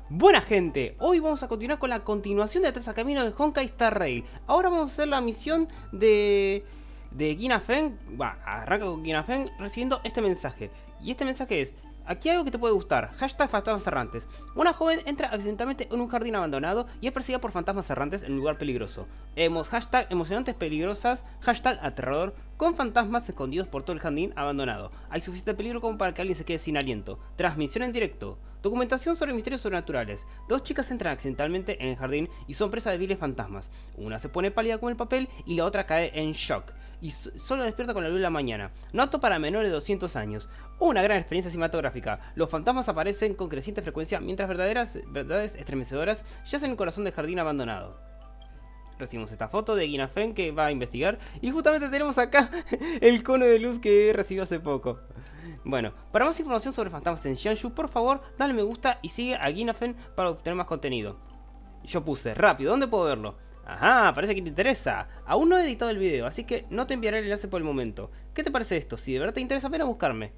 Buena gente, hoy vamos a continuar con la continuación de Trazacaminos de Honkai Star Rail. Ahora vamos a hacer la misión de Gina Feng. Arranca con Gina Feng recibiendo este mensaje. Y este mensaje es: aquí hay algo que te puede gustar. Hashtag fantasmas errantes. Una joven entra accidentalmente en un jardín abandonado y es perseguida por fantasmas errantes en un lugar peligroso. Hashtag emocionantes peligrosas. Hashtag aterrador. Con fantasmas escondidos por todo el jardín abandonado. Hay suficiente peligro como para que alguien se quede sin aliento. Transmisión en directo. Documentación sobre misterios sobrenaturales. Dos chicas entran accidentalmente en el jardín y son presa de viles fantasmas. Una se pone pálida con el papel y la otra cae en shock. Y solo despierta con la luz de la mañana. No apto para menores de 200 años. Una gran experiencia cinematográfica. Los fantasmas aparecen con creciente frecuencia mientras verdades estremecedoras yacen en el corazón del jardín abandonado. Recibimos esta foto de Gina Feng que va a investigar. Y justamente tenemos acá el cono de luz que recibió hace poco. Bueno, para más información sobre fantasmas en Xianshu, por favor, dale me gusta y sigue a Gina Feng para obtener más contenido. Yo puse, rápido, ¿dónde puedo verlo? Ajá, parece que te interesa. Aún no he editado el video, así que no te enviaré el enlace por el momento. ¿Qué te parece esto? Si de verdad te interesa, ven a buscarme.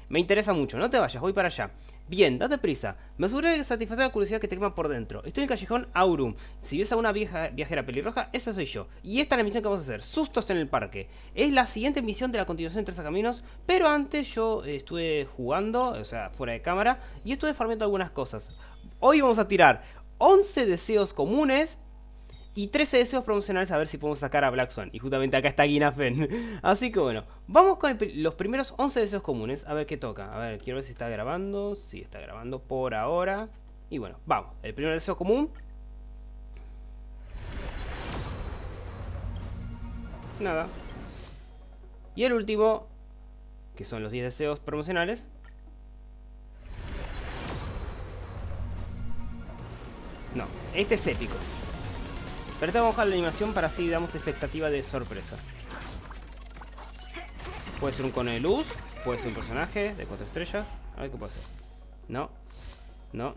Me interesa mucho, no te vayas, voy para allá. Bien, date prisa. Me aseguré de satisfacer la curiosidad que te quema por dentro. Estoy en el callejón Aurum. Si ves a una viajera pelirroja, esa soy yo. Y esta es la misión que vamos a hacer. Sustos en el parque. Es la siguiente misión de la continuación de Trazacaminos. Pero antes yo estuve jugando, o sea, fuera de cámara. Y estuve farmeando algunas cosas. Hoy vamos a tirar 11 deseos comunes y 13 deseos promocionales a ver si podemos sacar a Black Swan. Y justamente acá está Gina Feng. Así que bueno, vamos con los primeros 11 deseos comunes. A ver qué toca. A ver, quiero ver si está grabando. Sí, está grabando por ahora. Y bueno, vamos. El primer deseo común. Nada. Y el último, que son los 10 deseos promocionales. No, este es épico. Pero te vamos a bajar la animación para así damos expectativa de sorpresa. Puede ser un cono de luz, puede ser un personaje de 4 estrellas. A ver qué puede ser. No, no,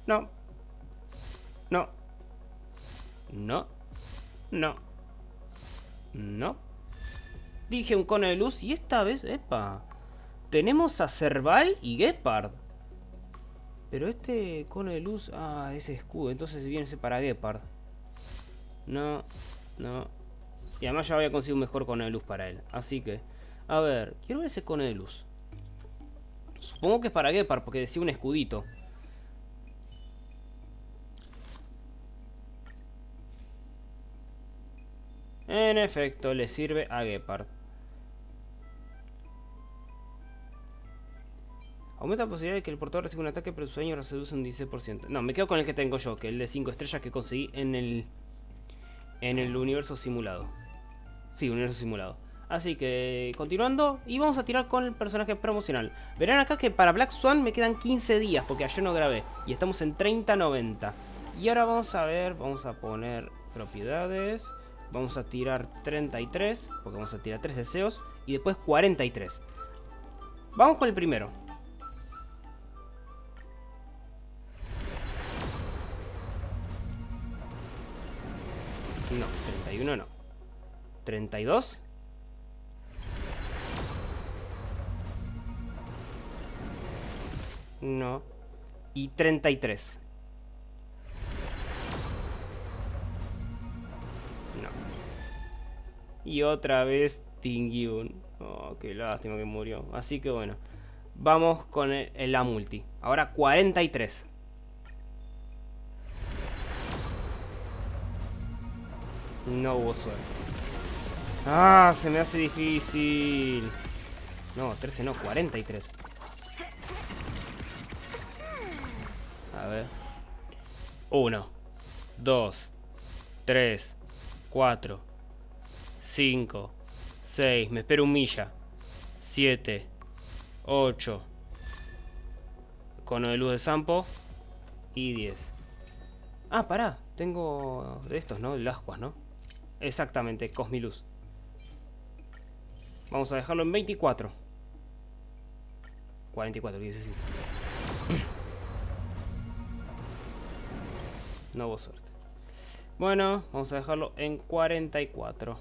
no, no, no, no, no. Dije un cono de luz y esta vez, epa, tenemos a Serval y Gepard. Pero este cono de luz, ese escudo, entonces viene ese para Gepard. No, no. Y además ya había conseguido un mejor cono de luz para él. Así que, a ver, quiero ver ese cono de luz. Supongo que es para Gepard porque decía un escudito. En efecto, le sirve a Gepard. Aumenta la posibilidad de que el portador reciba un ataque, pero su daño se reduce un 16%. No, me quedo con el que tengo yo, que es el de 5 estrellas que conseguí en el universo simulado. Sí, universo simulado. Así que, continuando, y vamos a tirar con el personaje promocional. Verán acá que para Black Swan me quedan 15 días, porque ayer no grabé. Y estamos en 30-90. Y ahora vamos a ver, vamos a poner propiedades. Vamos a tirar 33, porque vamos a tirar 3 deseos. Y después 43. Vamos con el primero. No, 31 no. 32. No. Y 33. No. Y otra vez Tingyun. Oh, qué lástima que murió. Así que bueno. Vamos con la multi. Ahora 43. No hubo suerte. Se me hace difícil. No, 13 no, 43. A ver. 1, 2, 3, 4, 5, 6. Me espero un milla. 7, 8. Cono de luz de Sampo. Y 10. Pará. Tengo de estos, ¿no? El ascuas, ¿no? Exactamente, Cosmiluz. Vamos a dejarlo en 24. 44, quise decir. No hubo suerte. Bueno, vamos a dejarlo en 44.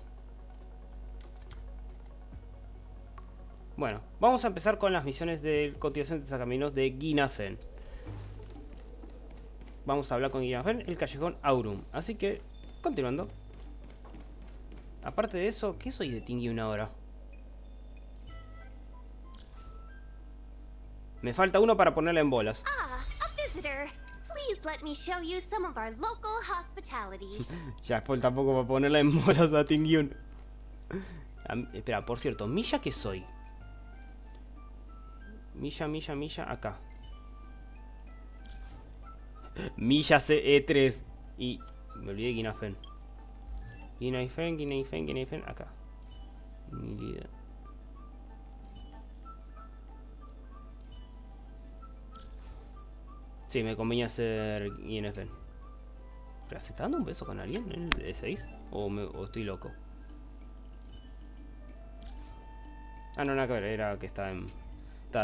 Bueno, vamos a empezar con las misiones de continuación de Trazacaminos de Gina Feng. vamos a hablar con Guinafen, el callejón Aurum. Así que, continuando. Aparte de eso, ¿qué soy de Tingyun ahora? Me falta uno para ponerla en bolas. Ah, a visitor. Please let me show you some of our local hospitality. Ya falta poco para ponerla en bolas a Tingyun. Espera, por cierto, ¿Milla qué soy? Milla, acá. Milla CE3. Y me olvidé de Guinafen. Guinafen, acá. Mi líder. Sí, me convenía hacer Guinafen. ¿Pero se está dando un beso con alguien en el E6? ¿O estoy loco? Ah, no, nada que ver, era que estaba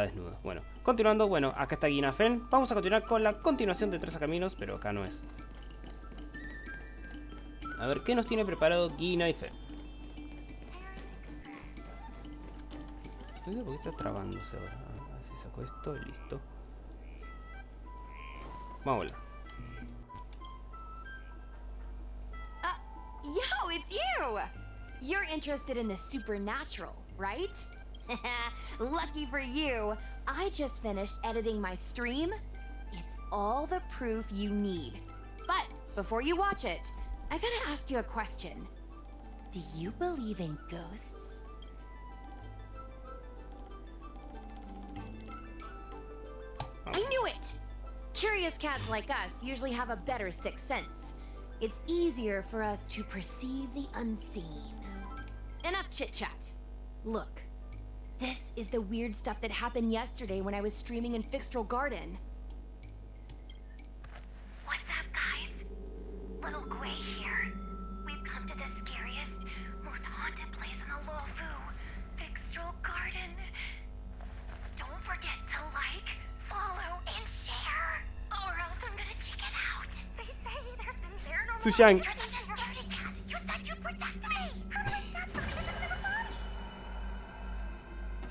desnudo. Bueno, continuando, bueno, acá está Guinafen. Vamos a continuar con la continuación de Trazacaminos, pero acá no es. A ver, ¿qué nos tiene preparado Guinafen? No sé por qué está trabándose ahora. A ver si saco esto y listo. Vamos a hablar. Yo, it's you! You're interested in the supernatural, right? Lucky for you, I just finished editing my stream. It's all the proof you need. But before you watch it, I gotta ask you a question. Do you believe in ghosts? I knew it! Curious cats like us usually have a better sixth sense. It's easier for us to perceive the unseen. Enough chit-chat. Look, this is the weird stuff that happened yesterday when I was streaming in Fixtral Garden. What's up, guys? Little Gwei here. We've come to the scariest, most haunted place in the Luofu, Fixtral Garden. Don't forget to like, follow, and share, or else I'm gonna check it out. They say there's some paranormal. Sushang. You're such a scaredy cat. You said you'd protect me. How do I stop something in this little body?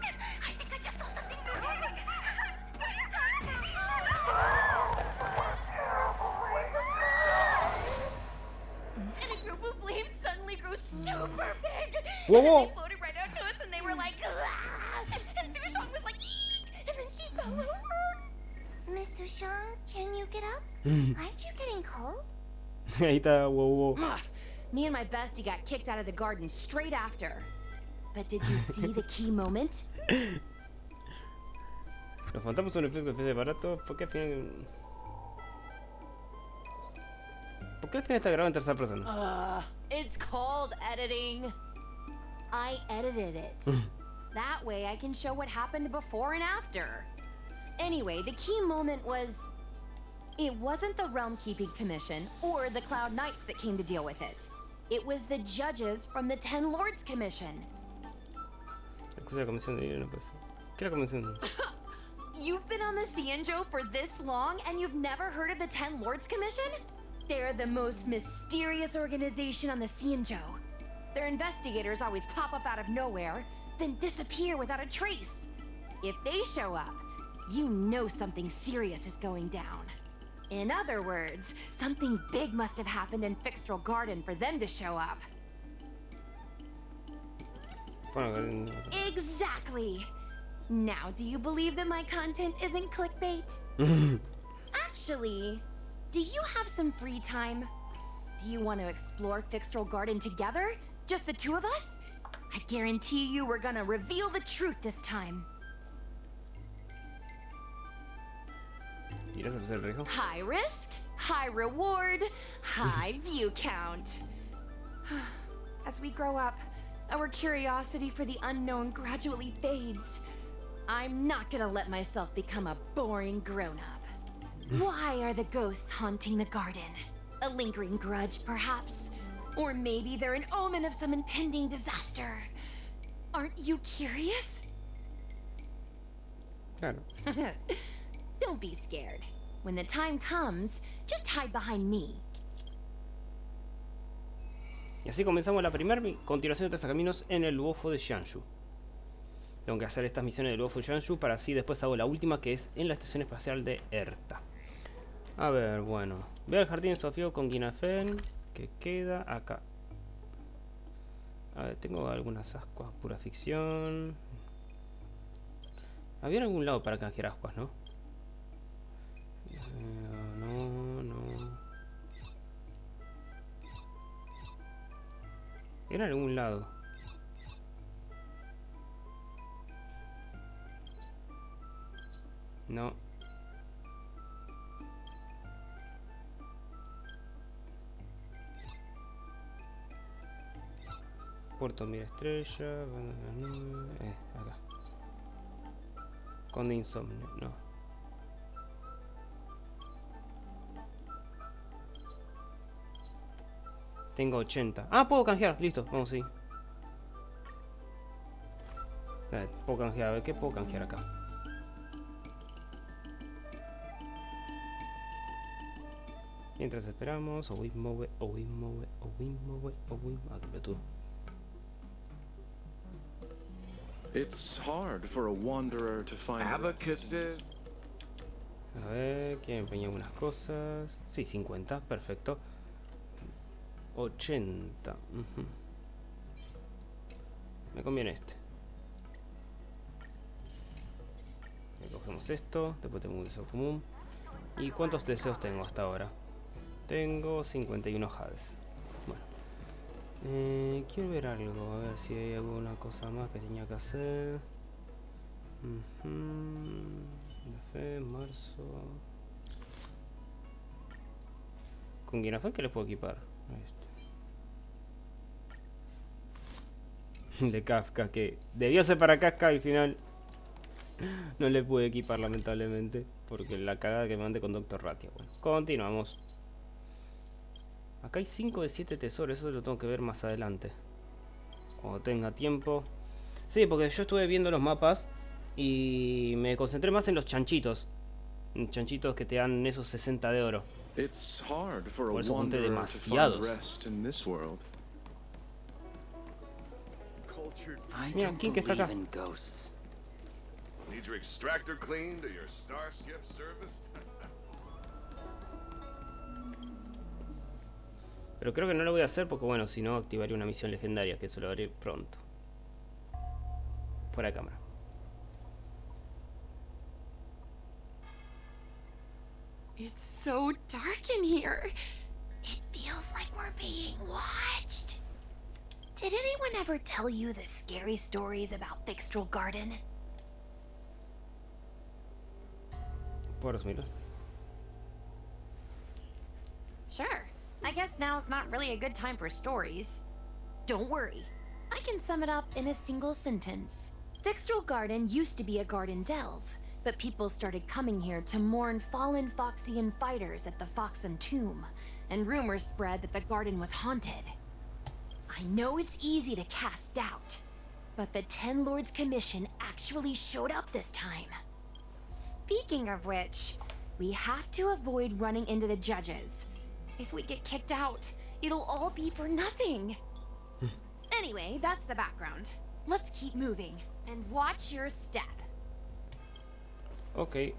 I think I just saw something moving. And a group of flames suddenly grew super big. Whoa, And whoa. then they floated right out to us and they were like, "Ah!" And Sushong was like, "Eek!" And then she fell over. Miss Sushang, can you get up? Aren't you getting cold? Ahí está, wow. Ugh. Me and my bestie got kicked out of the garden straight after. But did you see the key moment? Los fantasmas son un efecto especial barato. ¿Por qué al final está grabado en tercera persona? It's called editing. I edited it. That way I can show what happened before and after. Anyway, the key moment was... It wasn't the Realm Keeping Commission or the Cloud Knights that came to deal with it. It was the judges from the Ten Lords Commission. Excusa de la comisión de no pasa. ¿Qué es la comisión? You've been on the Cienjo for this long and you've never heard of the Ten Lords Commission? They're the most mysterious organization on the Cienjo. Their investigators always pop up out of nowhere, then disappear without a trace. If they show up, you know something serious is going down. In other words, something big must have happened in Fixtral Garden for them to show up. Bueno, Exactly! Now, do you believe that my content isn't clickbait? Actually, do you have some free time? Do you want to explore Fixtral Garden together? Just the two of us? I guarantee you we're gonna reveal the truth this time. ¿irás a hacer el riesgo? High risk, high reward, high view count. As we grow up, our curiosity for the unknown gradually fades. I'm not gonna let myself become a boring grown-up. Why are the ghosts haunting the garden? A lingering grudge, perhaps? Or maybe they're an omen of some impending disaster. Aren't you curious? Claro. Don't be scared. When the time comes, just hide behind me. Y así comenzamos la primera continuación de Trazacaminos en el Luofu de Xianshu. Tengo que hacer estas misiones del Luofu de Xianshu para así después hago la última, que es en la estación espacial de Erta. A ver, bueno. Ve al jardín de Sofía con Guinafen, que queda acá. A ver, tengo algunas ascuas, pura ficción. Había en algún lado para canjear ascuas, ¿no? No. Era en algún lado. No. Puerto Mira Estrella. Acá. Con de insomnio, no. Tengo 80. Ah, puedo canjear. Listo, vamos a ir. Puedo canjear. A ver, ¿qué puedo canjear acá? Mientras esperamos. Aquí lo tuve. It's hard for a wanderer to find rest. A ver, quiero empeñar algunas cosas. Sí, 50, perfecto. 80. Me conviene este. Cogemos esto. Después tengo un deseo común. ¿Y cuántos deseos tengo hasta ahora? Tengo 51 jades. Bueno. Quiero ver algo. A ver si hay alguna cosa más que tenía que hacer. Fe, marzo. ¿Con Guinafán qué les puedo equipar? De Kafka, que debió ser para Kafka y al final no le pude equipar lamentablemente. Porque la cagada que me mandé con Doctor Ratia. Bueno, continuamos. Acá hay 5 de 7 tesoros, eso lo tengo que ver más adelante. Cuando tenga tiempo. Sí, porque yo estuve viendo los mapas y me concentré más en los chanchitos. Chanchitos que te dan esos 60 de oro. Por eso junté demasiados. Mira, ¿quién que está acá? Need your extractor cleaned or your starship serviced? Pero creo que no lo voy a hacer porque, bueno, si no activaré una misión legendaria, que eso lo haré pronto. Fuera de cámara. It's so dark in here. It feels like we're being watched. Did anyone ever tell you the scary stories about Fixtral Garden? Puedo mira. Sure. I guess now's not really a good time for stories. Don't worry. I can sum it up in a single sentence. Fixtral Garden used to be a garden delve, but people started coming here to mourn fallen Foxian fighters at the Foxen tomb, and rumors spread that the garden was haunted. I know it's easy to cast doubt, but the Ten Lords Commission actually showed up this time. Speaking of which, we have to avoid running into the judges. If we get kicked out, it'll all be for nothing. Anyway, that's the background. Let's keep moving, and watch your step. Ok.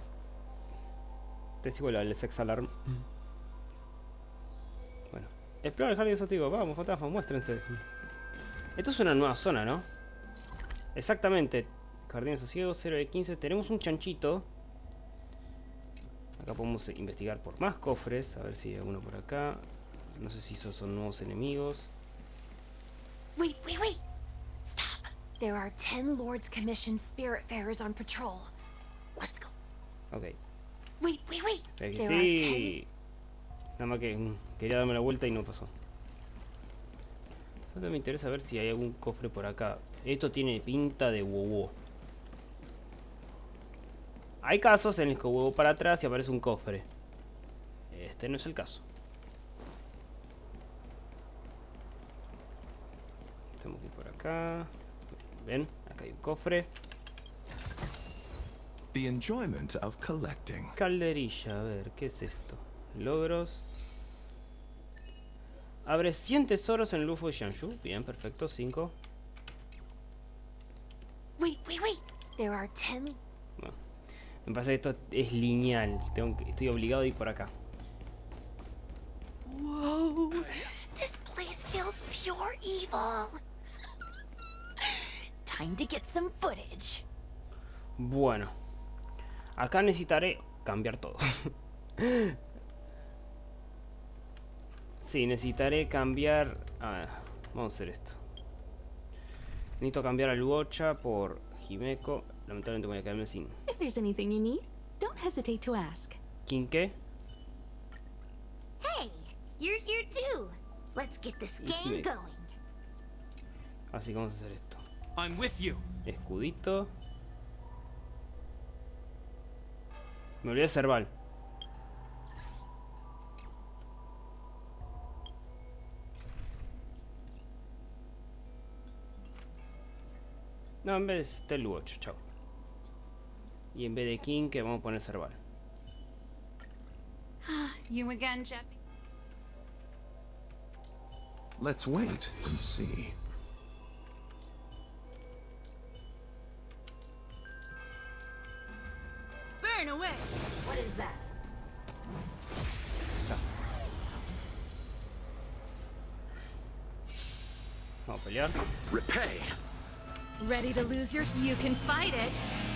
Te sigo el sex alarm. Bueno. Explora el jardín exótico. Vamos, fantasmas, muéstrense. Esto es una nueva zona, ¿no? Exactamente. Jardín asociado, 0 de 15. Tenemos un chanchito. Acá podemos investigar por más cofres. A ver si hay alguno por acá. No sé si esos son nuevos enemigos. Wait. Stop. There are 10 Lords Commission Spiritfarers on patrol. Let's go. Ok. Wait. Sí. Nada más que quería darme la vuelta y no pasó. Solo me interesa ver si hay algún cofre por acá. Esto tiene pinta de wowo. Hay casos en los que huevo para atrás y aparece un cofre. Este no es el caso. Tenemos que ir por acá. Ven, acá hay un cofre. The enjoyment of collecting. Calderilla, a ver, ¿qué es esto? Logros. Abre 100 tesoros en el Lufo de Shanshu. Bien, perfecto, 5. Wait. There are 10. Bueno, me parece que esto es lineal. Estoy obligado a ir por acá. Whoa. This place feels pure evil. Time to get some footage. Bueno. Acá necesitaré cambiar todo. Sí, necesitaré cambiar... A ver, vamos a hacer esto. Necesito cambiar al Gocha por Himeko. Lamentablemente voy a quedarme sin... If there's anything you need, don't hesitate to ask. Kinke. Hey, you're here too. Let's get this game going. Así que vamos a hacer esto. I'm with you. Escudito. Me olvidé de Cerval. No, en vez de Luocho, chao. Y en vez de King, que vamos a poner Cerval. You again, Jeff. Let's wait and see. Burn away. What is that? Vamos a pelear. Repay. Ready to lose your... You can fight it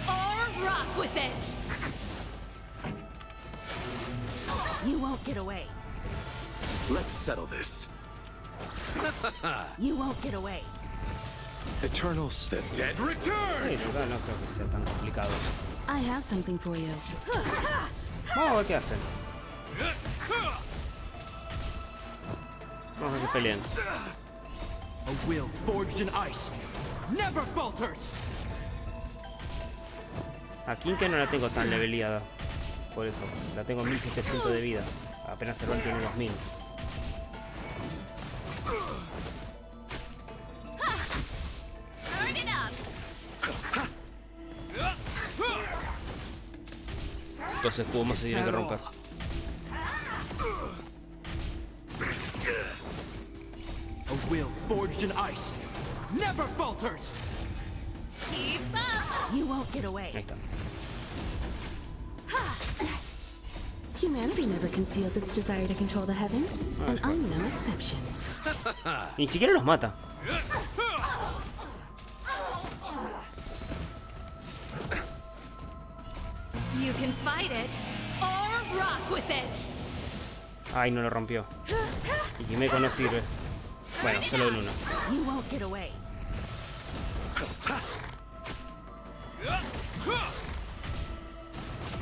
or rock with it. You won't get away. Let's settle this. You won't get away. Eternal the dead return. Sí, total, no creo que sea tan complicado. I have something for you. Vamos a ver qué hacen. Vamos a ver que peleen. A will forged in ice never falters. A Kinke no la tengo tan leveleada. Por eso, la tengo en 1700 de vida. Apenas Cerval tiene 2000. Turn it up. Dos escudos más se tienen que romper. A will forged in ice never falters. Keep up. You won't get away. Ahí está. Humanity never conceals its desire to control the heavens, and I'm no exception. Ni siquiera los mata. You can fight it or rock with it. Ay, no lo rompió. Y Himeko no sirve. Bueno, solo en uno. You won't get away.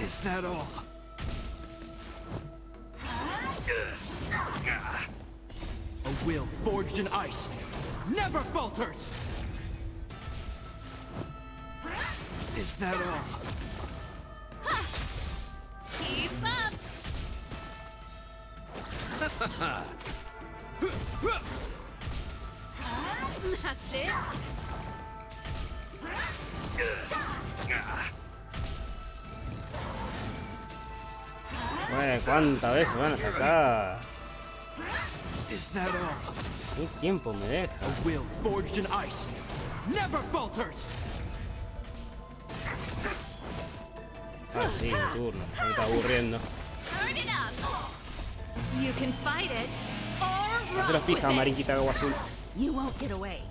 Is that all? A will forged in ice never falters. Is that all? Keep up. That's it. Bueno, ¿cuántas veces van a sacar? Is that all? ¿Qué tiempo me deja? A will forged in ice never falters. Ah, sí, mi turno. Me está aburriendo. Turn it up. You can fight it or No se los rock with pija, mariquita it. agua azul. You won't get away.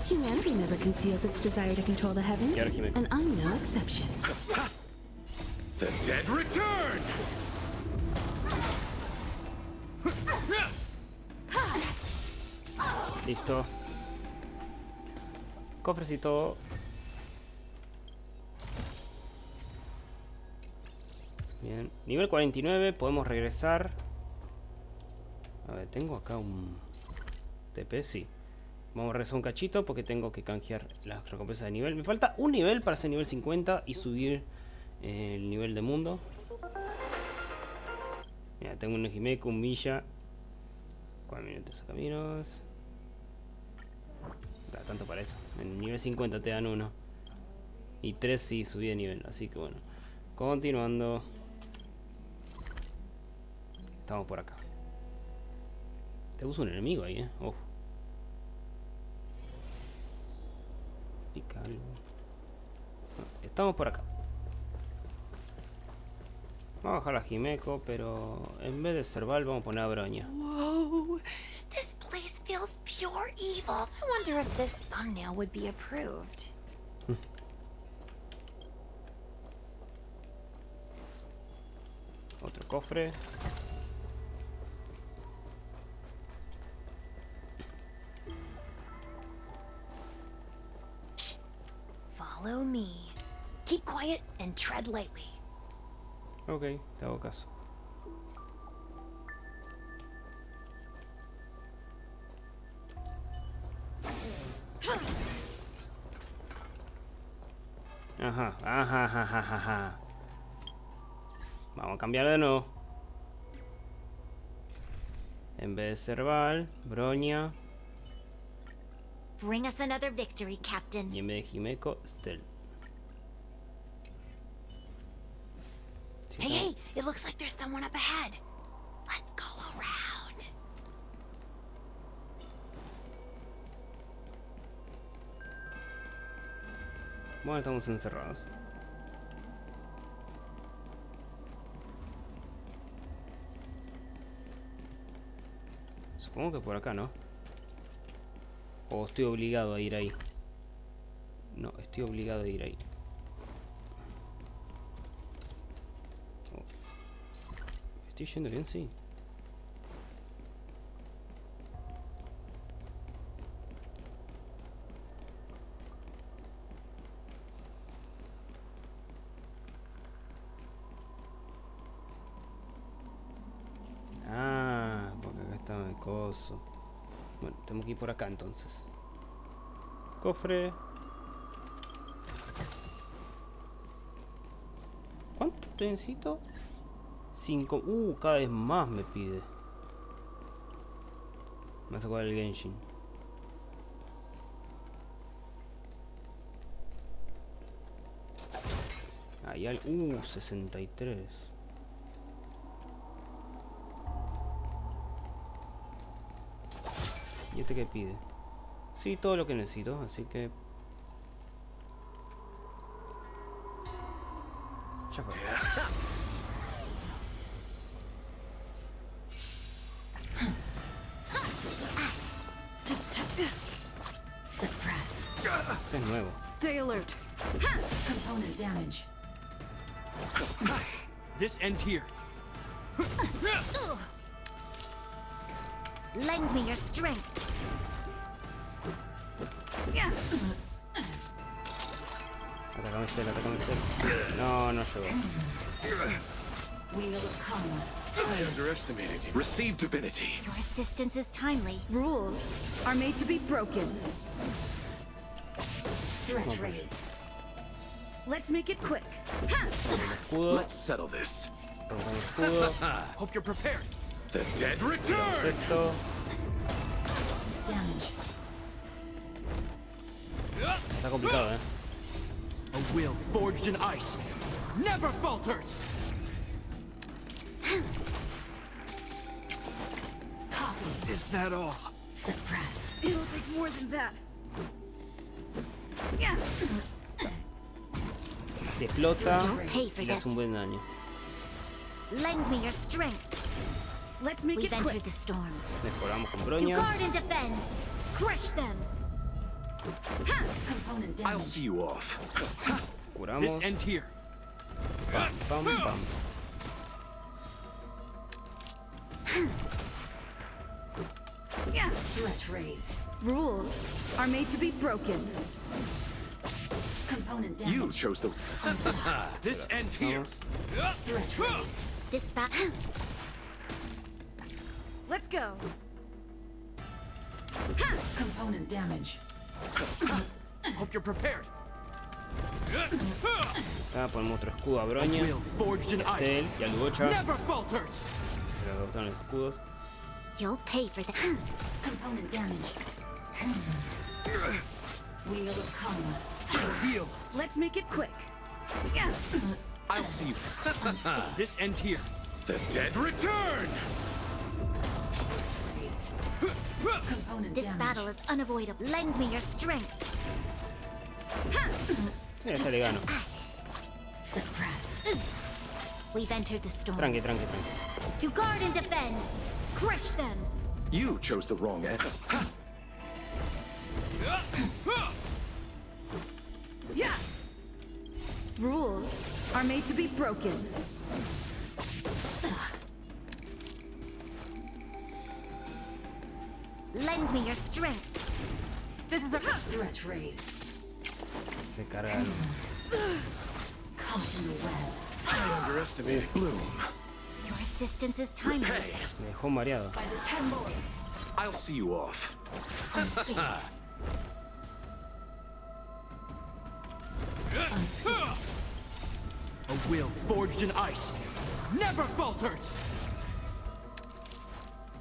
Humanity never conceals its desire to control the heavens, Y ahora Himeko. and I'm no exception. The dead return. Listo. Cofrecito. Bien. Nivel 49. Podemos regresar. A ver, tengo acá un TP, sí. Vamos a regresar un cachito porque tengo que canjear las recompensas de nivel. Me falta un nivel para ser nivel 50 y subir el nivel de mundo. Mira, tengo un Himeko, un Milla. 4 minutos a caminos. Da tanto para eso. En nivel 50 te dan uno. Y 3 si subí de nivel. Así que bueno. Continuando. Estamos por acá. Te puso un enemigo ahí, ojo. Pica algo. Estamos por acá. Vamos a bajar a Himeko, pero en vez de Serval vamos a poner a Broña. Whoa. This place feels pure evil. I wonder if this thumbnail would be approved. Otro cofre. Follow me. Keep quiet and tread lightly. Ok, te hago caso. Ajá, ajá, ajá, ajá, ajá. Vamos a cambiar de nuevo. En vez de Serval, Broña. Bring us another victory, Captain. Y en vez de Himeko, Stel. Hey, hey, it looks like there's someone up ahead. Let's go around. Bueno, estamos encerrados. Supongo que por acá, ¿no? O estoy obligado a ir ahí. No, estoy obligado a ir ahí. Oh. ¿Estoy yendo bien? Sí. Ah, porque acá está el coso. Bueno, tengo que ir por acá entonces. Cofre. ¿Cuánto necesito? 5. Cada vez más me pide. Me sacó el Genshin. Ahí hay 63. ¿Y este qué pide? Sí, todo lo que necesito, así que... ya fue. Este es nuevo. Stay alert. Component damage. This ends here. Lend me your strength. Atacame Cell, atacame Cell. No, no llegó. Wheel of Karma. I underestimated you. Receive divinity. Your assistance is timely. Rules are made to be broken. Threat raised. Let's make it quick. Escudo. Let's settle this. Atacame escudo. Hope you're prepared. The dead return. Esto. Damage. Está complicado, A will forged in ice never falters. Copy. Is that all? Suppress. It'll take more than that. Si explota, You'll pay for le hace this. un buen daño. Lend me your strength. Let's make We've it entered quick. the storm. Mejoramos con To Broña. guard and defend. Crush them. Component I'll damage. see you off. This Curamos. ends here. Pam, pam, pam. Threat raised. Rules are made to be broken. Component damage. You chose the. This ends here. Threat raised. This Let's go. Component damage. Hope you're prepared. Acá ponemos otro escudo a Broña. Will forged in ice Él y al Gocha. never falters. Pero adoptaron los escudos. You'll pay for that. Component damage. Wheel of Karma. Heal. Let's make it quick. I'll see you. This ends here. The dead return. Component This damage. battle is unavoidable. Lend me your strength. Sí, esta le gano. Suppress. We've entered the storm. Tranqui, tranqui, tranqui. To guard and defend. Crush them. You chose the wrong end. Yeah. Rules are made to be broken. Lend me your strength. This is a stretch race. Se cargan. Caught in the web. I underestimated Bloom. Your assistance is timely. Hey, Me dejó mareado. By the 10 lords. I'll see you off. Unscathed. Unscathed. A will forged in ice never falters!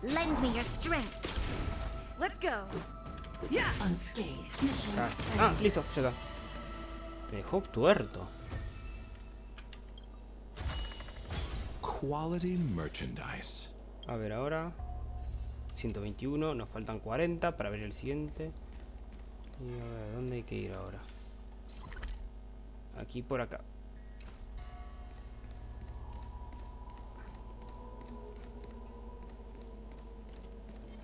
Lend me your strength. Let's go. Yeah. Unscathed. Mission Ah, listo, ya está. Me dejó tuerto. Quality merchandise. A ver, ahora 121, nos faltan 40 para ver el siguiente. Y a ver, ¿dónde hay que ir ahora? Aquí por acá.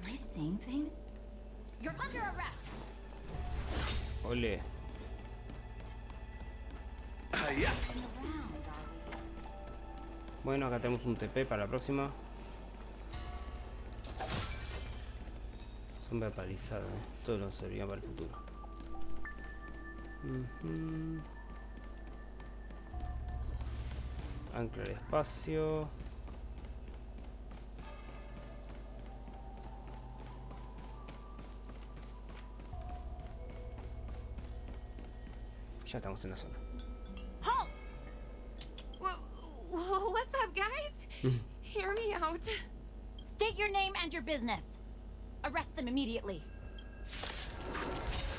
Am I seeing things? You're under arrest. Ole. Yeah. Bueno, acá tenemos un TP para la próxima. Sombra paralizada, ¿eh? Todo nos servirá para el futuro. Ancla el espacio. Ya estamos en la zona. Halt! What's up, guys? Hear me out. State your name and your business. Arrest them immediately.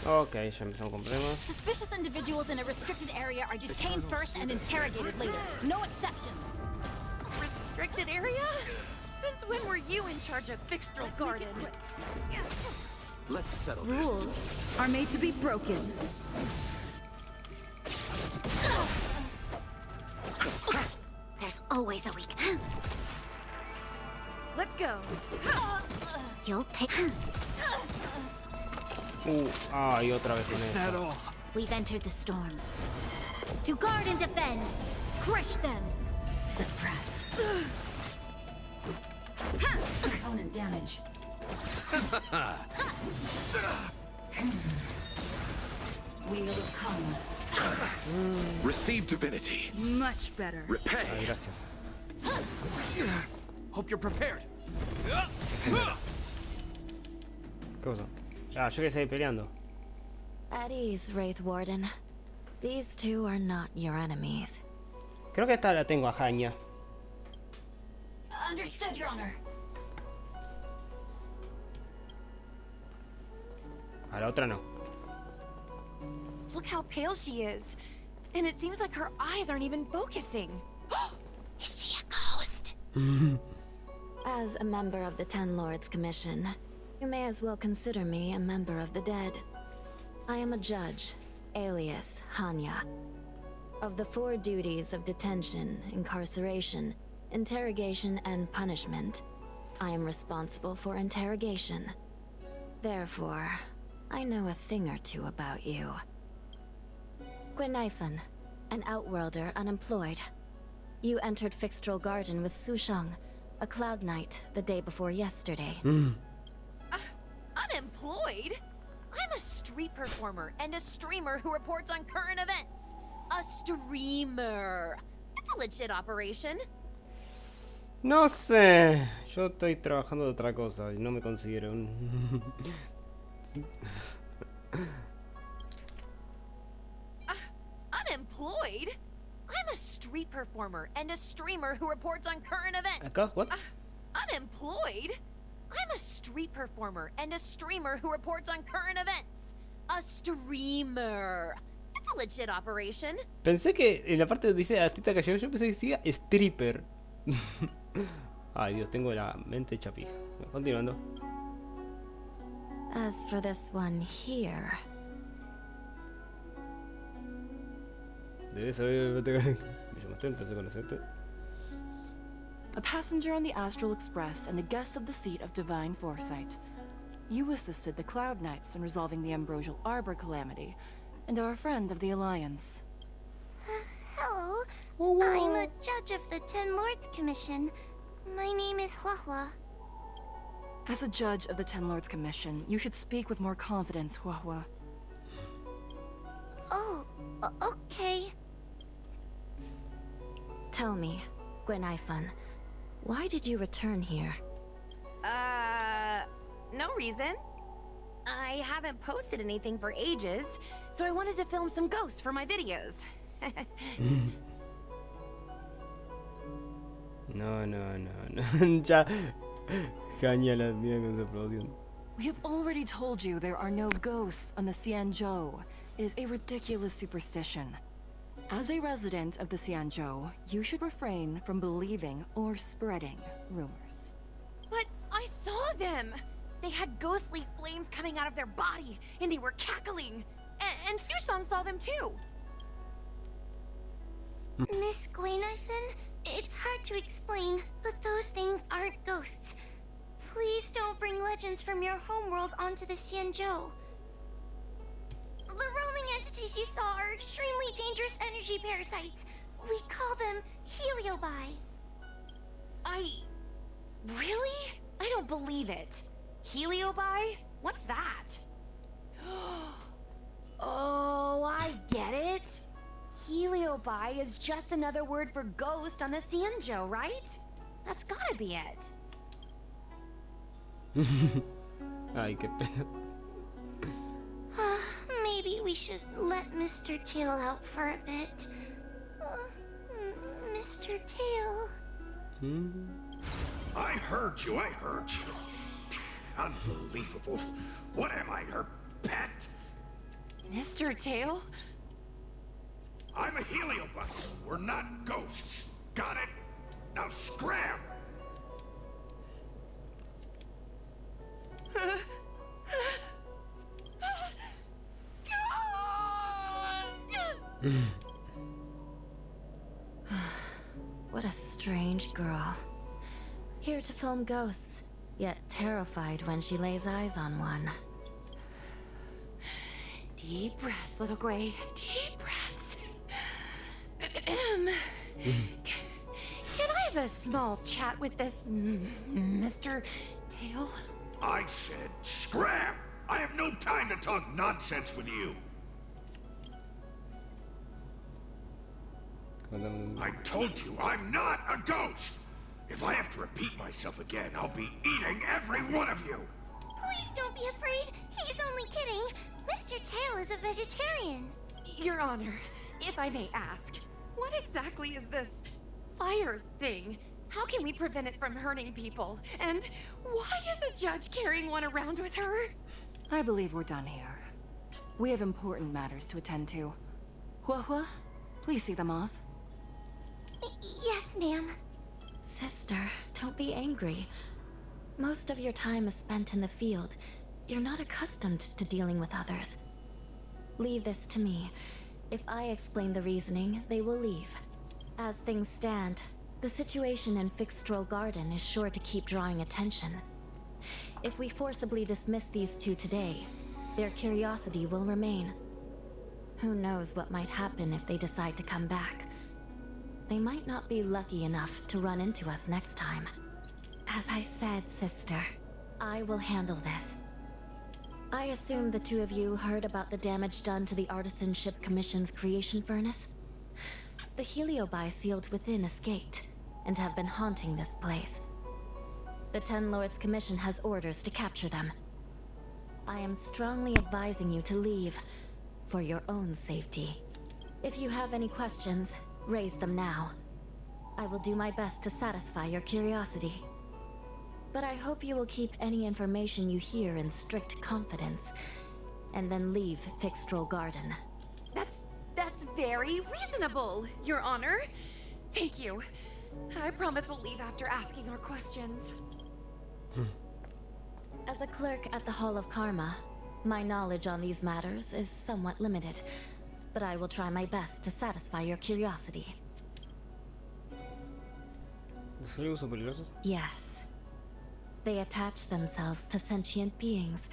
Ok, ya empezamos con problemas. Suspicious individuals in a restricted area are detained first and interrogated later. No exceptions. Restricted area? Since when were you in charge of Fixtral Garden? Let's settle this. Rules are made to be broken. There's always a weak. Let's go. You'll pick. Y otra vez en eso. We've entered the storm. To guard and defend. Crush them. Suppress. Opponent damage. Wheel of karma. Receive divinity. Much better. Repay. Ay, gracias. Hope you're prepared. ¿Qué pasó? Ah, yo que seguir peleando. At ease, Wraith Warden. These two are not your enemies. Creo que esta la tengo a Jaña. Understood, Your Honor. A la otra no. Look how pale she is. And it seems like her eyes aren't even focusing. Is she a ghost? As a member of the Ten Lords Commission, you may as well consider me a member of the dead. I am a judge, alias Hanya. Of the 4 duties of detention, incarceration, interrogation, and punishment, I am responsible for interrogation. Therefore, I know a thing or two about you. Gwenaifen, an outworlder unemployed. You entered Fixtral Garden with Sushang, a cloud knight, the day before yesterday. Unemployed? I'm a street performer and a streamer who reports on current events. A streamer. It's a legit operation. No sé. Yo estoy trabajando de otra cosa y no me considero un... Unemployed? I'm a street performer and a streamer who reports on current events. ¿Acá? ¿What? Unemployed? I'm a street performer and a streamer who reports on current events. A streamer. It's a legit operation. Pensé que en la parte donde dice artista callejero, yo pensé que decía stripper. Ay Dios, tengo la mente hecha pija. Continuando. As for this one here, Debes saber... Me llamaste, empecé a conocerte. a passenger on the Astral Express and a guest of the seat of divine foresight. You assisted the Cloud Knights in resolving the Ambrosial Arbor calamity, and are a friend of the Alliance. Hello. I'm a judge of the Ten Lords Commission. My name is Huahua. As a judge of the Ten Lords Commission, you should speak with more confidence, Huahua. Oh, okay. Tell me, Gwenaifan, why did you return here? No reason. I haven't posted anything for ages, so I wanted to film some ghosts for my videos. No. Ya. Genial, mira con esa aprobación. We have already told you there are no ghosts on the Xianzhou. It is a ridiculous superstition. As a resident of the Xianzhou, you should refrain from believing or spreading rumors. But I saw them! They had ghostly flames coming out of their body, and they were cackling. And Susong saw them too! Miss Gwenaifan, it's hard to explain, but those things aren't ghosts. Please don't bring legends from your homeworld onto the Xianzhou. The roaming entities you saw are extremely dangerous energy parasites. We call them heliobi. Really? I don't believe it. Heliobi? What's that? Oh, I get it. Heliobi is just another word for ghost on the Xianzhou, right? That's gotta be it. Ay, qué pena. Maybe we should let Mr. Tail out for a bit. Mr. Tail. I heard you. Unbelievable. What am I, her pet? Mr. Tail? I'm a heliobus. We're not ghosts. Got it? Now scram! What a strange girl. Here to film ghosts, yet terrified when she lays eyes on one. Deep breaths, little Gray. Deep breaths. Can I have a small chat with this Mr. Tail? I said scram! I have no time to talk nonsense with you. I told you I'm not a ghost! If I have to repeat myself again, I'll be eating every one of you! Please don't be afraid. He's only kidding. Mr. Tail is a vegetarian. Your Honor, if I may ask, what exactly is this fire thing? How can we prevent it from hurting people? And why is a judge carrying one around with her? I believe we're done here. We have important matters to attend to. Huahua, please see them off. Yes, ma'am. Sister, don't be angry. Most of your time is spent in the field. You're not accustomed to dealing with others. Leave this to me. If I explain the reasoning, they will leave. As things stand, the situation in Fixstroll Garden is sure to keep drawing attention. If we forcibly dismiss these two today, their curiosity will remain. Who knows what might happen if they decide to come back. They might not be lucky enough to run into us next time. As I said, sister, I will handle this. I assume the two of you heard about the damage done to the Artisanship Commission's creation furnace? The heliobi sealed within escaped, and have been haunting this place. The Ten Lords Commission has orders to capture them. I am strongly advising you to leave, for your own safety. If you have any questions, raise them now. I will do my best to satisfy your curiosity. But I hope you will keep any information you hear in strict confidence, and then leave Fixstroll Garden. That's very reasonable, Your Honor. Thank you. I promise we'll leave after asking our questions. As a clerk at the Hall of Karma, my knowledge on these matters is somewhat limited, but I will try my best to satisfy your curiosity. ¿Los helios son peligrosos? Yes. They attach themselves to sentient beings,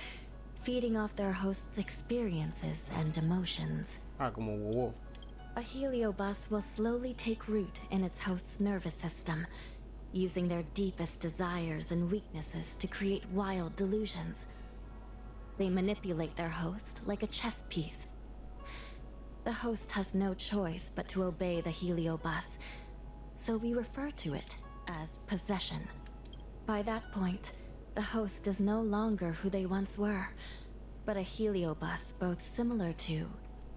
feeding off their host's experiences and emotions. Ah, como Wowo. A heliobus will slowly take root in its host's nervous system, using their deepest desires and weaknesses to create wild delusions. They manipulate their host like a chess piece. The host has no choice but to obey the heliobus, so we refer to it as possession. By that point, the host is no longer who they once were, but a heliobus both similar to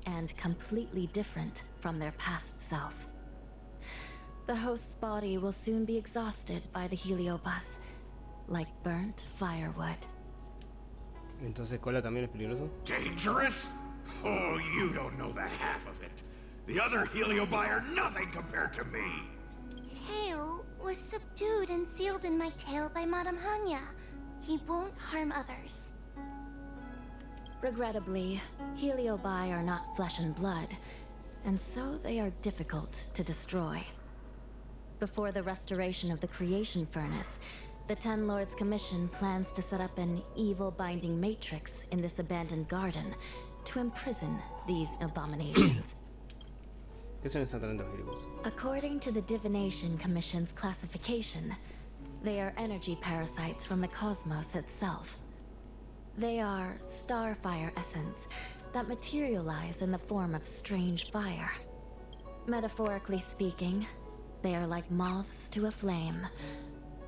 and completely different from their past self. The host's body will soon be exhausted by the heliobus, like burnt firewood. Entonces Cola también es peligroso. Dangerous? Oh, you don't know the half of it. The other Heliobi are nothing compared to me. Tail was subdued and sealed in my tail by Madame Hanya. He won't harm others. Regrettably, Heliobi are not flesh and blood, and so they are difficult to destroy. Before the restoration of the creation furnace, the Ten Lords Commission plans to set up an evil binding matrix in this abandoned garden to imprison these abominations. ¿Qué son exactamente los helios? According to the Divination Commission's classification, they are energy parasites from the cosmos itself. They are starfire essence that materialize in the form of strange fire. Metaphorically speaking, they are like moths to a flame,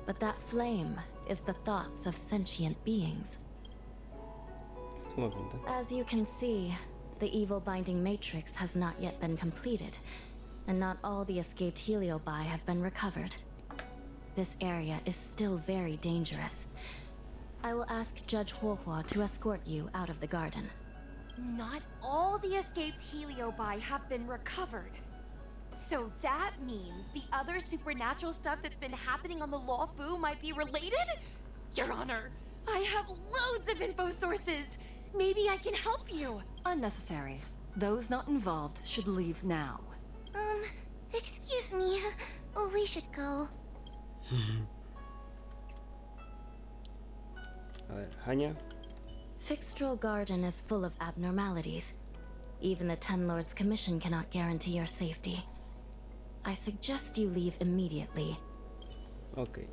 but that flame is the thoughts of sentient beings. ¿Cómo apunta? As you can see, the evil binding matrix has not yet been completed, and not all the escaped Heliobi have been recovered. This area is still very dangerous. I will ask Judge Huohua to escort you out of the garden. Not all the escaped Heliobi have been recovered. So that means the other supernatural stuff that's been happening on the Lawfu might be related? Your Honor, I have loads of info sources. Maybe I can help you. Unnecessary. Those not involved should leave now. Excuse me. Oh, we should go. A ver, Hanya. Fixtral Garden is full of abnormalities. Even the Ten Lords Commission cannot guarantee your safety. I suggest you leave immediately. Ok.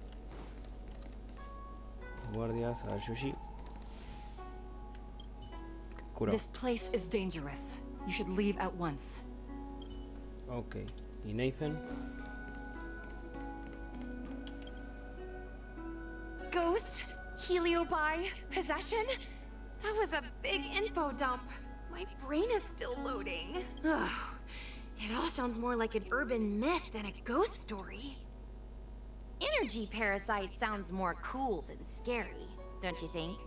Guardias, a ver, Yushi. Curao. This place is dangerous. You should leave at once. Ok. ¿Y Nathan? Ghosts? Heliobi? Possession? That was a big info dump. My brain is still loading. Ugh. It all sounds more like an urban myth than a ghost story. Energy parasite sounds more cool than scary, don't you think?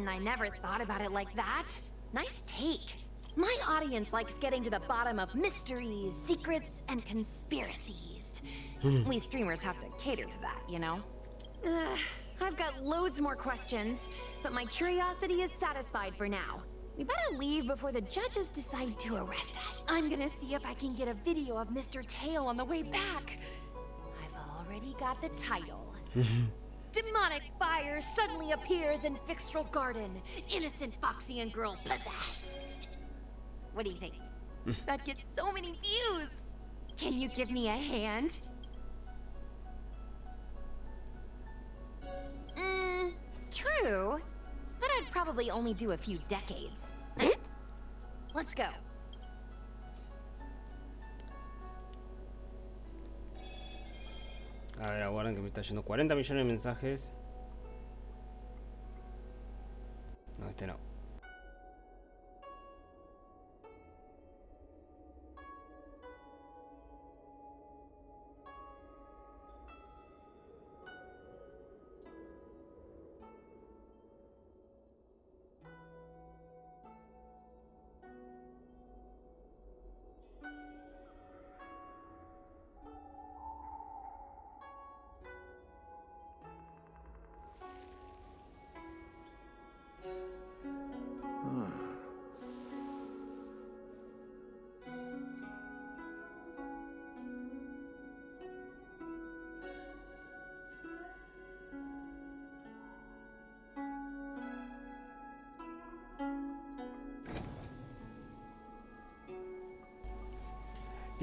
I never thought about it like that. Nice take. My audience likes getting to the bottom of mysteries, secrets, and conspiracies. We streamers have to cater to that, you know? I've got loads more questions, but my curiosity is satisfied for now. We better leave before the judges decide to arrest us. I'm gonna see if I can get a video of Mr. Tail on the way back. I've already got the title. Demonic fire suddenly appears in Fixtral Garden. Innocent Foxian girl possessed. What do you think? That gets so many views. Can you give me a hand? True. But I'd probably only do a few decades. Let's go. A ver, aguarden que me está yendo 40 millones de mensajes. No, este no.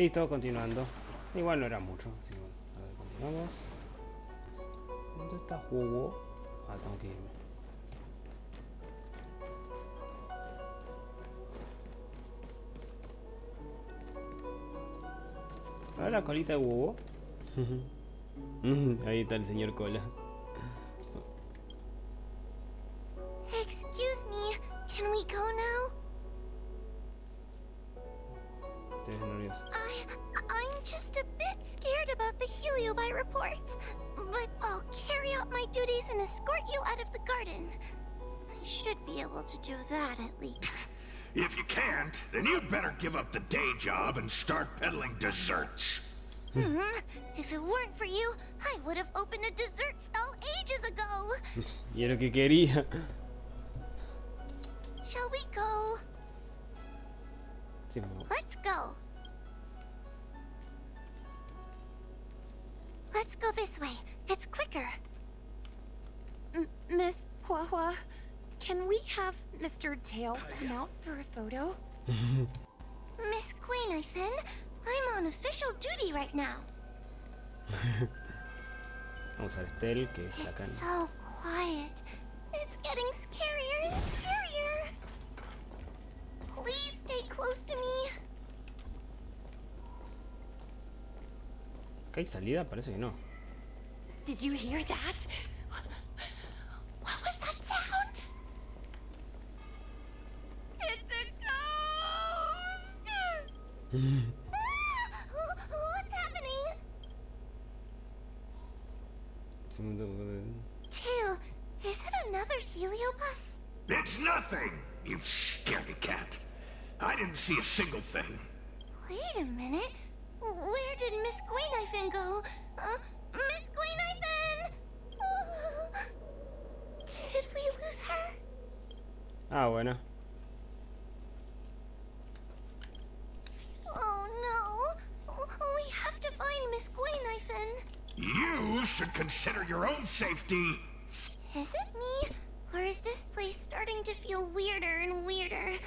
Listo, continuando. Igual no era mucho. Así que bueno, a ver, continuamos. ¿Dónde está jugo? Ah, tengo que irme. A ver la colita de huevo. Ahí está el señor Cola. Excuse me, can we go now? Te ves nervioso. I'm just a bit scared about the Heliobi reports, but I'll carry out my duties and escort you out of the garden. I should be able to do that at least. If you can't, then you'd better give up the day job and start peddling desserts. If it weren't for you, I would have opened a dessert stall ages ago. Y era lo que quería. Shall we go? Sí, vamos. Let's go. Let's go this way. It's quicker. Miss Hua Hua, can we have Mr. Tail come out for a photo? Miss Queen, I'm on official duty right now. Vamos al Estel, que es acá. It's so quiet. It's getting scarier and scarier. Please stay close to me. ¿Acá hay salida? Parece que no. Did you hear that? What was that sound? It's a ghost! What's happening? Tail, is it another Heliobus? It's nothing, you scaredy cat. I didn't see a single thing. Wait a minute. Where did Miss Queen go? Miss Queen Did we lose her? Ah, bueno. Oh no. We have to find Miss Queen. You should consider your own safety. Is it me? Or is this place starting to feel weirder and weirder?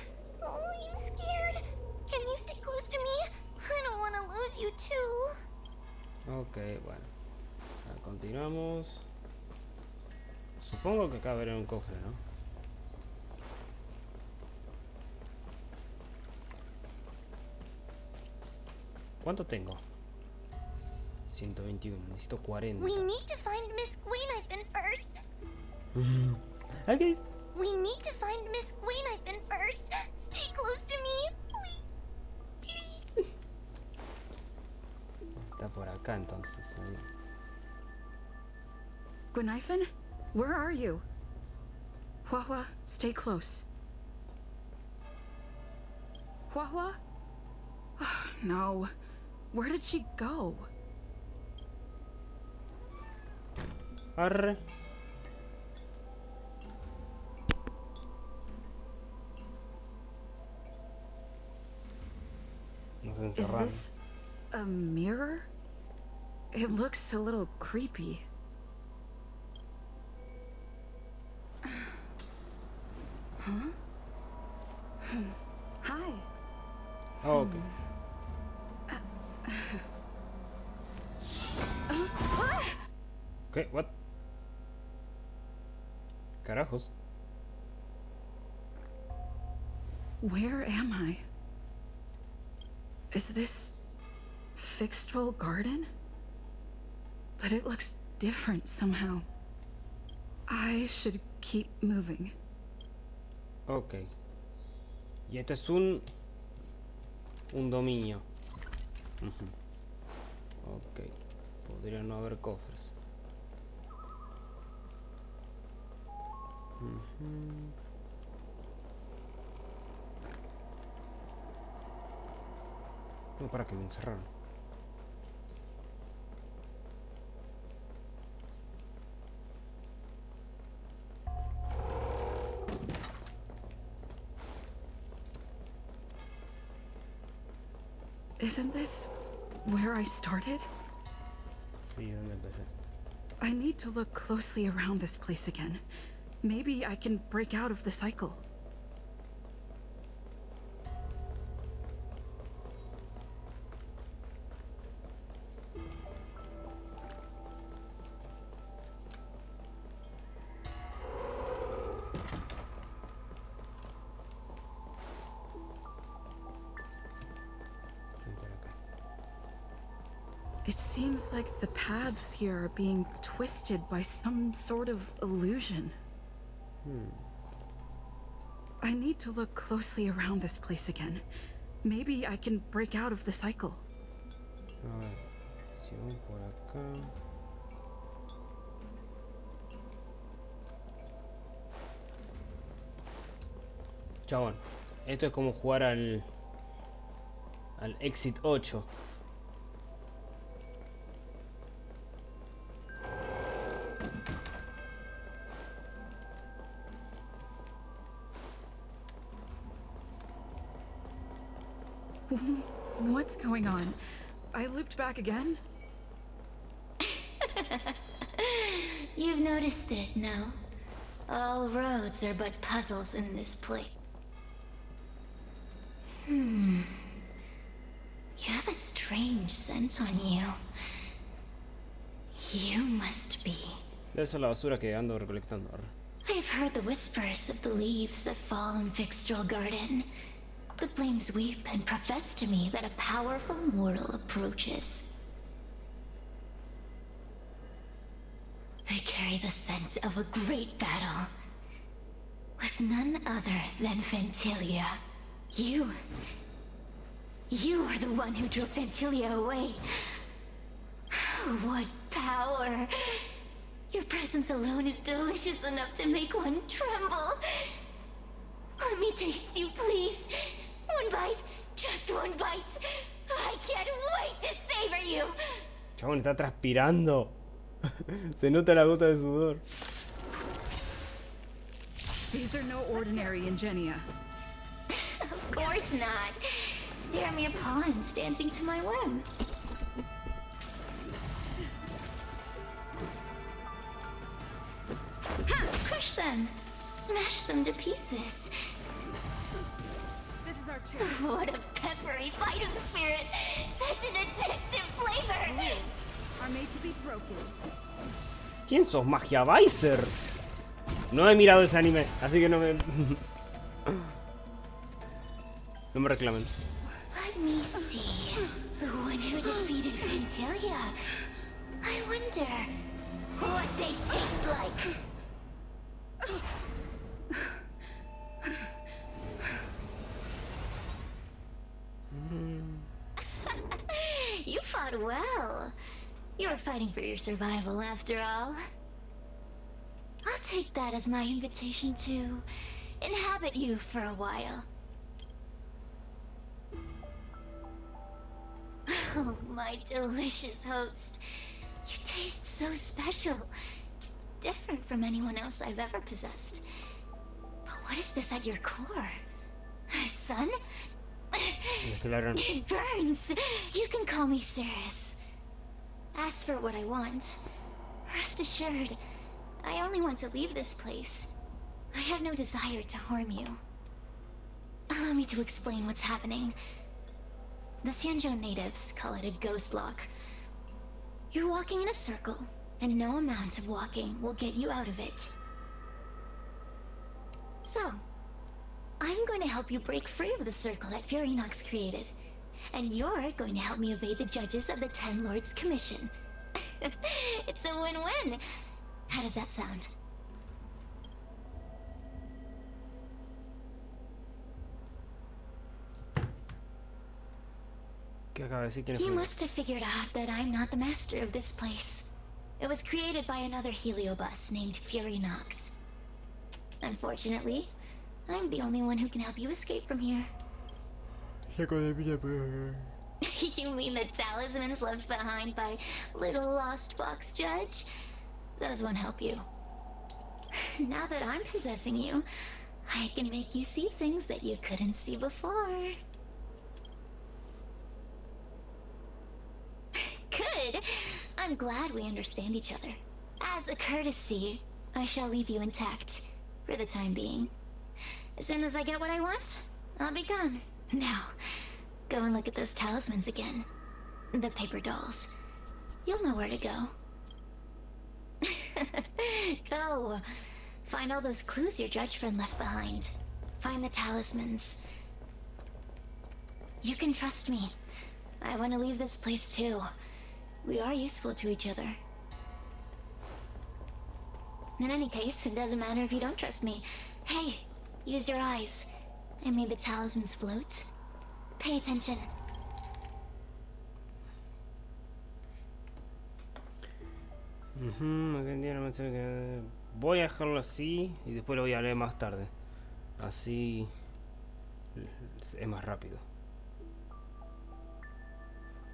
Oh, I'm scared. Can you stick close to me? I don't want to lose you too. Ok, bueno. Continuamos. Supongo que acá habrá un cofre, ¿no? ¿Cuánto tengo? 121, necesito 40. We need to find Miss Queen first. Okay. We need to find Miss Queen first. Stay close to me, please. Está por acá entonces. Ahí. Gweniphen, where are you? Hua Hua, stay close. Hua Hua? Oh, no. Where did she go? Arre. Nos Is encerraron. this a mirror? It looks a little creepy. Huh? Hi. Oh, ok. ¿Qué? What? Carajos. Where am I? Is this Fixedwell Garden? But it looks different somehow. I should keep moving. Ok. Y esto es un dominio. Ujú. Ok. Podría no haber cofres. Ujú. No, para que me encerraron. Isn't this where I started? Sí, ¿dónde empecé? I need to look closely around this place again. Maybe I can break out of the cycle. It seems like the paths here are being twisted by some sort of illusion. I need to look closely around this place again. Maybe I can break out of the cycle. A ver, si voy por acá. Chabón, esto es como jugar al Exit 8. What's going on? I looped back again? You've noticed it, no? All roads are but puzzles in this place. You have a strange scent on you. You must be. Debe ser la basura que ando recolectando. I have heard the whispers of the leaves that fall in Fixtral Garden. The flames weep and profess to me that a powerful mortal approaches. They carry the scent of a great battle, with none other than Ventilia. You are the one who drove Ventilia away. What power! Your presence alone is delicious enough to make one tremble. Let me taste you, please. One bite, just one bite. I can't wait to savor you. Chabón, está transpirando. Se nota la gota de sudor. These are no ordinary ingenia. Of course not. They are mere pawns dancing to my whim. Crush them. Smash them to pieces. This is our chance. What a peppery fighting spirit! Such an addictive flavor! Are made to be broken. ¿Quién sos, Magia Weiser? No he mirado ese anime, así que no me... no me reclamen. Let me see. The one who defeated Ventilia. I wonder what they taste like. You fought well. You were fighting for your survival after all. I'll take that as my invitation to inhabit you for a while. Oh, my delicious host. You taste so special. Different from anyone else I've ever possessed. But what is this at your core? Sun? It burns. You can call me Ceres. Ask for what I want. Rest assured, I only want to leave this place. I have no desire to harm you. Allow me to explain what's happening. The Xianzhou natives call it a ghost lock. You're walking in a circle, and no amount of walking will get you out of it. So, I'm going to help you break free of the circle that Furinox created. And you're going to help me evade the judges of the Ten Lords Commission. It's a win-win. How does that sound? You must have figured out that I'm not the master of this place. It was created by another heliobus named Furinox. Unfortunately, I'm the only one who can help you escape from here. You mean the talismans left behind by little lost fox judge? Those won't help you. Now that I'm possessing you, I can make you see things that you couldn't see before. Good. I'm glad we understand each other. As a courtesy, I shall leave you intact for the time being. As soon as I get what I want, I'll be gone. Now, go and look at those talismans again. The paper dolls. You'll know where to go. Go. Find all those clues your judge friend left behind. Find the talismans. You can trust me. I want to leave this place too. We are useful to each other. In any case, it doesn't matter if you don't trust me. Hey, use your eyes. I made the talismans float. Pay attention. Voy a dejarlo así y después lo voy a leer más tarde. Así es más rápido.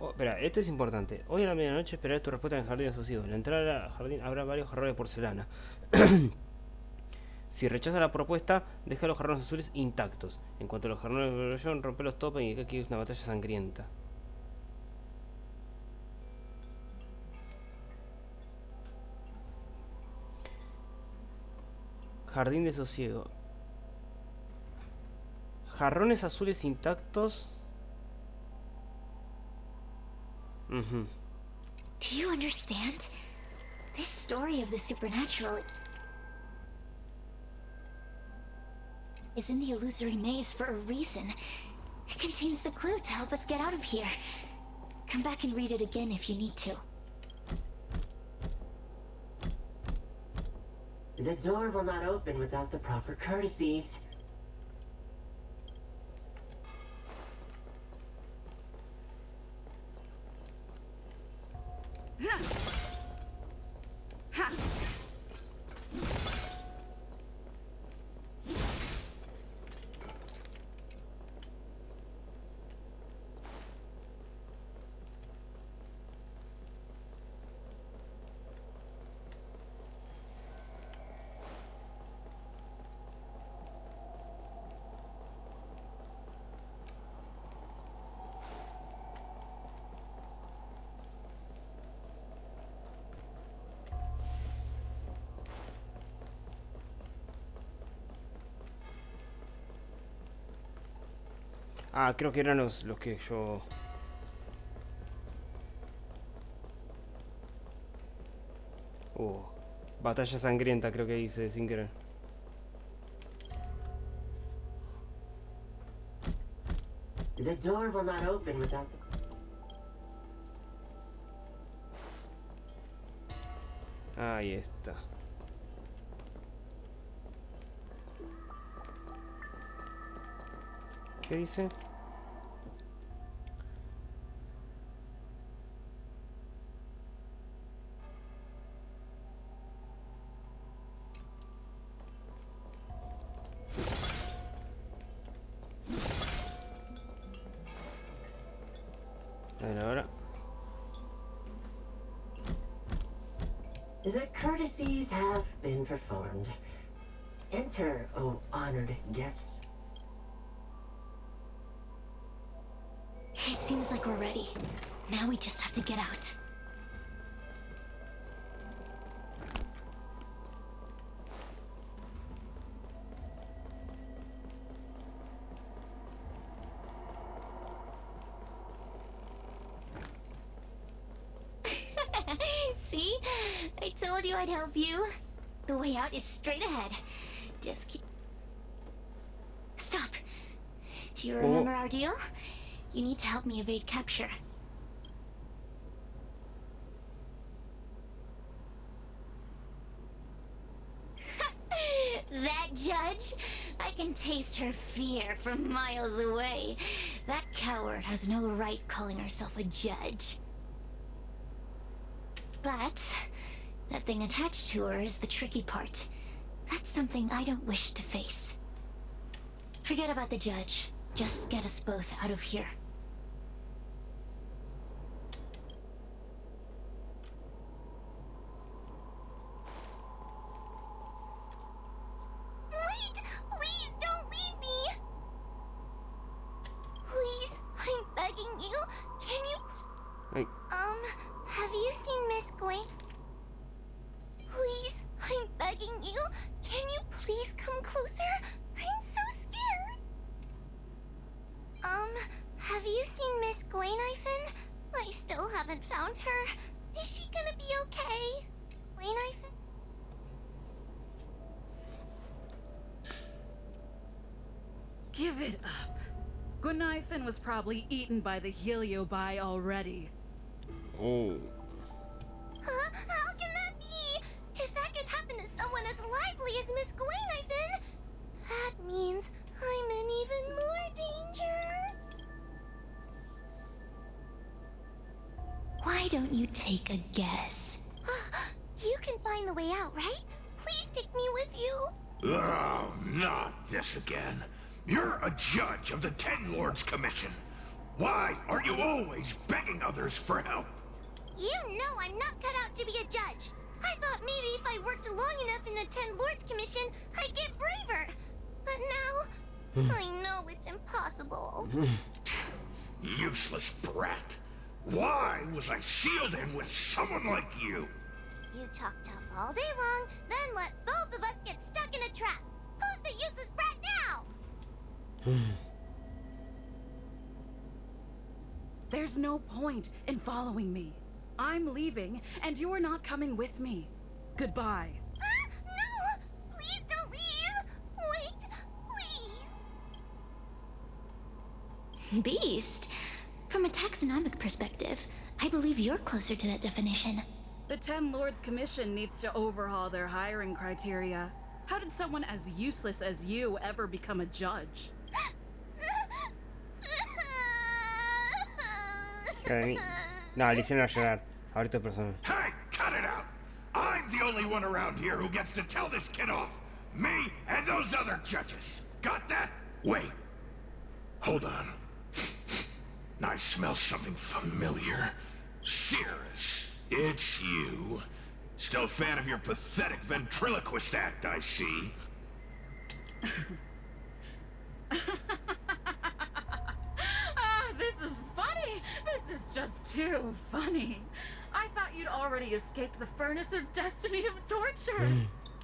Oh, espera, esto es importante. Hoy a la medianoche esperaré tu respuesta en el jardín de sus hijos. En la entrada al jardín habrá varios jarrones de porcelana. Si rechaza la propuesta, deja los jarrones azules intactos. En cuanto a los jarrones de brollón, rompe los topes y aquí es una batalla sangrienta. Jardín de sosiego. Jarrones azules intactos. Do you understand? This story of the supernatural is in the illusory maze for a reason. It contains the clue to help us get out of here. Come back and read it again if you need to. The door will not open without the proper courtesies. Ah, creo que eran los que yo... batalla sangrienta creo que hice sin querer. The door will not open without Ahí está. ¿Qué dice? A ver ahora. The courtesies have been performed. Enter, O honored guests. It seems like we're ready. Now we just have to get out. See? I told you I'd help you. The way out is straight ahead. Just keep... Stop. Do you remember our deal? You need to help me evade capture. That judge? I can taste her fear from miles away. That coward has no right calling herself a judge. But that thing attached to her is the tricky part. That's something I don't wish to face. Forget about the judge. Just get us both out of here. Wait! Please don't leave me! Please, I'm begging you. Can you... Hey. Have you seen Miss Gwen? Please, I'm begging you. Can you please come closer? I'm so scared. Have you seen Miss Gwen, Ivan? I still haven't found her. Is she gonna be okay? Gwen, Ivan? Give it up. Gwenithan was probably eaten by the Heliobi already. Oh. as lively as Miss Gwaynithin. That means I'm in even more danger. Why don't you take a guess? You can find the way out, right? Please take me with you. Oh, not this again. You're a judge of the Ten Lords Commission. Why are you always begging others for help? You know I'm not cut out to be a judge. I thought maybe if I worked long enough in the Ten Lords Commission, I'd get braver. But now, I know it's impossible. Useless brat. Why was I sealed in with someone like you? You talk tough all day long, then let both of us get stuck in a trap. Who's the useless brat now? There's no point in following me. I'm leaving, and you're not coming with me. Goodbye. No! Please don't leave! Wait, please! Beast? From a taxonomic perspective, I believe you're closer to that definition. The Ten Lords Commission needs to overhaul their hiring criteria. How did someone as useless as you ever become a judge? No, le hicieron a llorar. Ahorita persona. Hey, cut it out! I'm the only one around here who gets to tell this kid off. Me and those other judges. Got that? Wait. Hold on. I smell something familiar. Cirrus, it's you. Still a fan of your pathetic ventriloquist act, I see. This is funny. This is just too funny. I thought you'd already escaped the furnace's destiny of torture.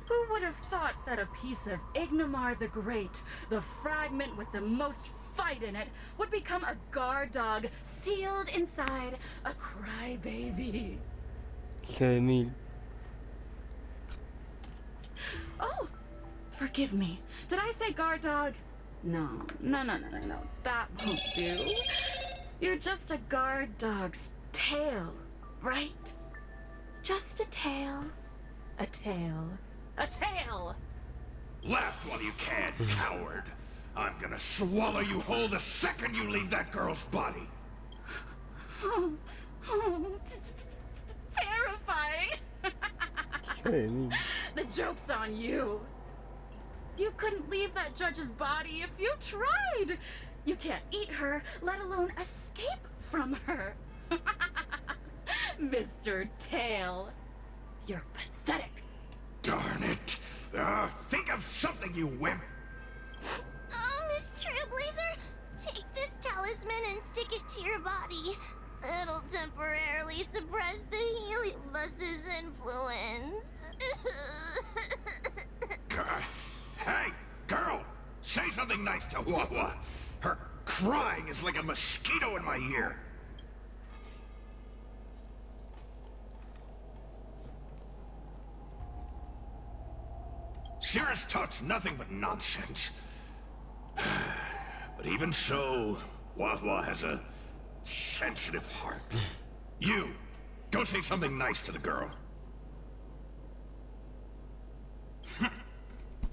Who would have thought that a piece of Ignomar the Great, the fragment with the most fight in it, would become a guard dog sealed inside a crybaby? Hija de mil. Oh, forgive me. Did I say guard dog? No. That won't do. You're just a guard dog's tail, right? Just a tail. A tail. A tail! Laugh while you can, coward. I'm gonna swallow you whole the second you leave that girl's body. Terrifying. The joke's on you. You couldn't leave that judge's body if you tried. You can't eat her, let alone escape from her. Mr. Tail, you're pathetic. Darn it. Think of something, you wimp. Oh, Miss Trailblazer, take this talisman and stick it to your body. It'll temporarily suppress the heliobus's influence. Hey, girl! Say something nice to Wawa. Her crying is like a mosquito in my ear. Cirrus talks nothing but nonsense. But even so, Wawa has a sensitive heart. You, go say something nice to the girl.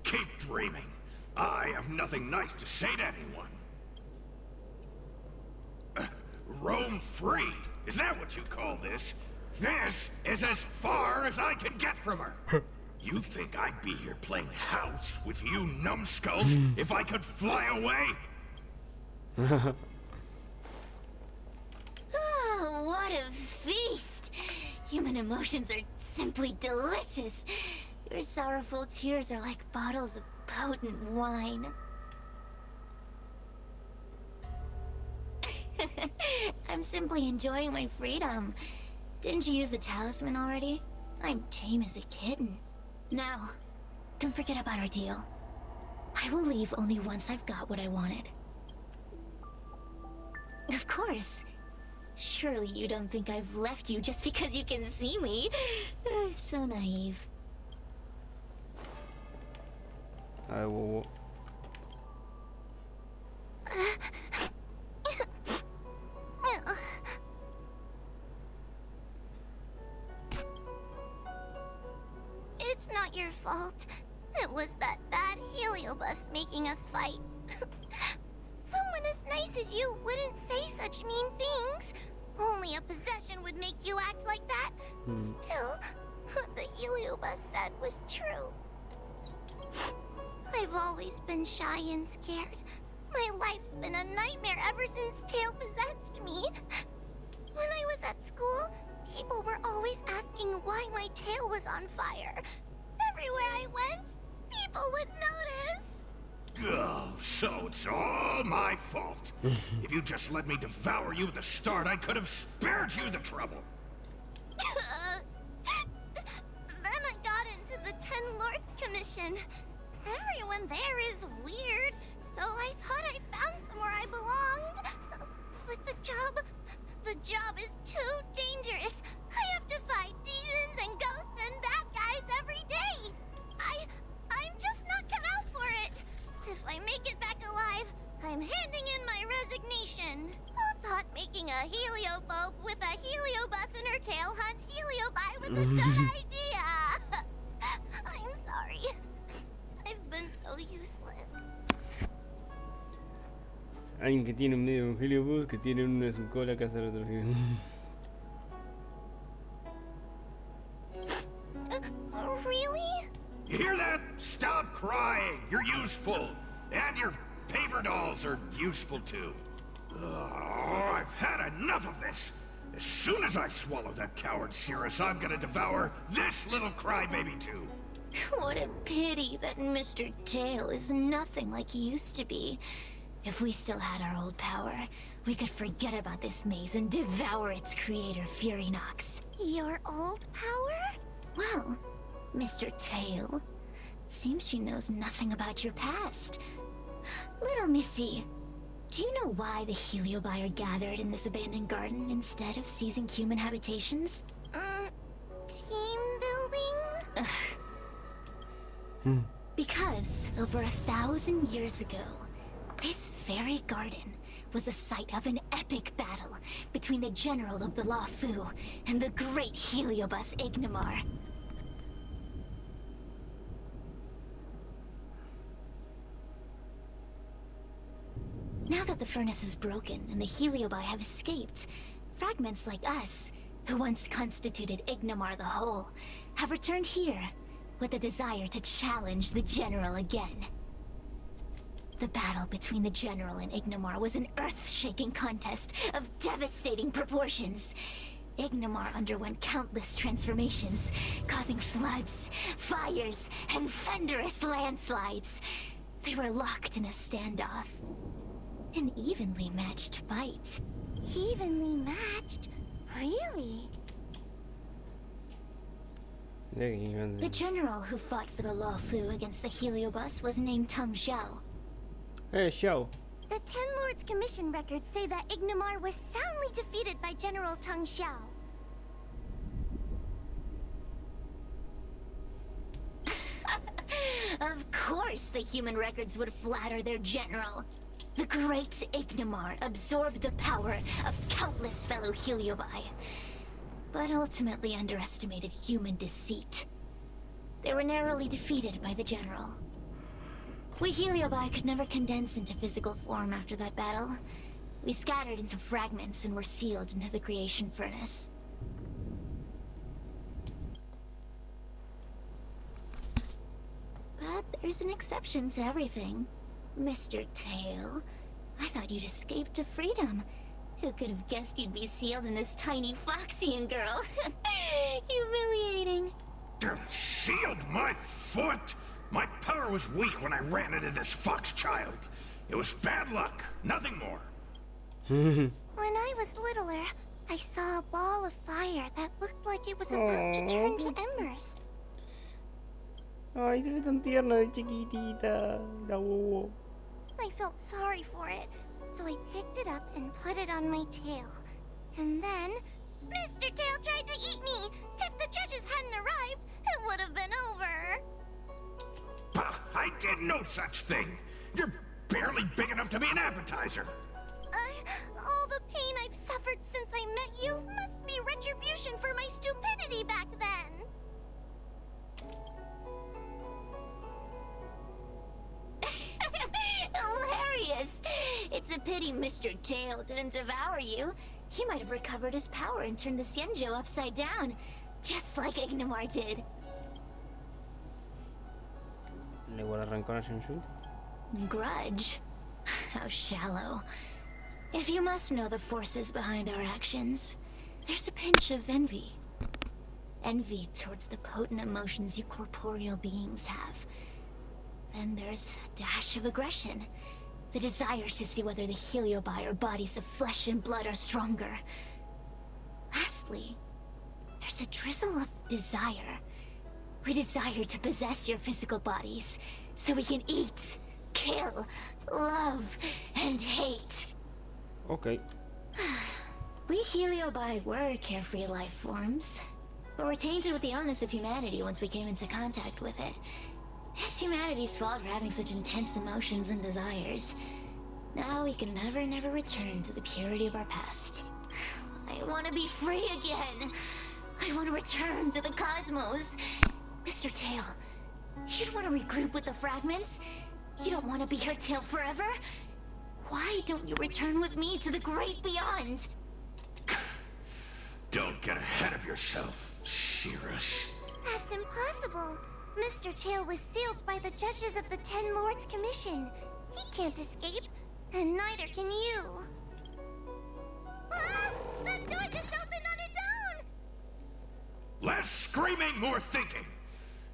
Keep dreaming. I have nothing nice to say to anyone. Roam free. Is that what you call this? This is as far as I can get from her. You think I'd be here playing house with you numbskulls if I could fly away? Oh, what a feast! Human emotions are simply delicious. Your sorrowful tears are like bottles of potent wine. I'm simply enjoying my freedom. Didn't you use the talisman already? I'm tame as a kitten. Now, don't forget about our deal. I will leave only once I've got what I wanted. Of course. Surely you don't think I've left you just because you can see me. So naive. I will. It's not your fault. It was that bad heliobus making us fight. Someone as nice as you wouldn't say such mean things. Only a possession would make you act like that. Still, what the heliobus said was true. I've always been shy and scared. My life's been a nightmare ever since Tail possessed me. When I was at school, people were always asking why my tail was on fire. Everywhere I went, people would notice. Oh, so it's all my fault. If you just let me devour you at the start, I could have spared you the trouble. Then I got into the Ten Lords Commission. Everyone there is weird, so I thought I found somewhere I belonged. But the job is too dangerous. I have to fight demons and ghosts and bad guys every day. I'm just not cut out for it. If I make it back alive, I'm handing in my resignation. Who thought making a heliophobe with a heliobus in her tail hunt heliobi was a good idea? I'm sorry. I've been so useless. Alguien que tiene un medio de un heliobus que tiene uno de su cola que hacer otro heliobus. Really? You hear that? Stop crying. You're useful. And your paper dolls are useful too. Oh, I've had enough of this. As soon as I swallow that coward Cirrus, I'm gonna devour this little crybaby too. What a pity that Mr. Tail is nothing like he used to be. If we still had our old power, we could forget about this maze and devour its creator, Furynox. Your old power? Well, Mr. Tail, seems she knows nothing about your past. Little Missy, do you know why the Heliobi are gathered in this abandoned garden instead of seizing human habitations? Team building? Because over 1,000 years ago, this very garden was the site of an epic battle between the general of the Luofu and the great heliobus Ignamar. Now that the furnace is broken and the heliobi have escaped, fragments like us, who once constituted Ignamar the Whole, have returned here with a desire to challenge the General again. The battle between the General and Ignamar was an earth-shaking contest of devastating proportions. Ignamar underwent countless transformations, causing floods, fires, and thunderous landslides. They were locked in a standoff. An evenly matched fight. Evenly matched? Really? The general who fought for the Luofu against the heliobus was named Tang Xiao. Hey, Xiao. The Ten Lords Commission records say that Ignamar was soundly defeated by General Tang Xiao. Of course the human records would flatter their general. The great Ignamar absorbed the power of countless fellow heliobi, but ultimately underestimated human deceit. They were narrowly defeated by the general. We heliobi could never condense into physical form after that battle. We scattered into fragments and were sealed into the creation furnace. But there's an exception to everything. Mr. Tail, I thought you'd escaped to freedom. Who could have guessed you'd be sealed in this tiny Foxian girl? Humiliating. Sealed my foot? My power was weak when I ran into this fox child. It was bad luck, nothing more. When I was littler, I saw a ball of fire that looked like it was about to turn to embers. Ay, se ve tan tierna de chiquitita. La bobo. I felt sorry for it, so I picked it up and put it on my tail. And then, Mr. Tail tried to eat me! If the judges hadn't arrived, it would have been over! Bah, I did no such thing! You're barely big enough to be an appetizer! All the pain I've suffered since I met you must be retribution for my stupidity back then! pity Mr. Tail didn't devour you. He might have recovered his power and turned the Xianzhou upside down, just like Ignomar did. Le guarda rencor a Xianzhou. Grudge? How shallow. If you must know the forces behind our actions, there's a pinch of envy. Envy towards the potent emotions you corporeal beings have. Then there's a dash of aggression. The desire to see whether the Heliobi or bodies of flesh and blood are stronger. Lastly, there's a drizzle of desire. We desire to possess your physical bodies, so we can eat, kill, love, and hate. Okay. We Heliobi were carefree life forms, but were tainted with the illness of humanity once we came into contact with it. It's humanity's fault for having such intense emotions and desires. Now we can never return to the purity of our past. I want to be free again. I want to return to the cosmos. Mr. Tail, you don't want to regroup with the fragments? You don't want to be your tail forever? Why don't you return with me to the great beyond? Don't get ahead of yourself, Cirrus. That's impossible. Mr. Tail was sealed by the judges of the Ten Lords Commission. He can't escape, and neither can you. Ah! The door just opened on its own! Less screaming, more thinking.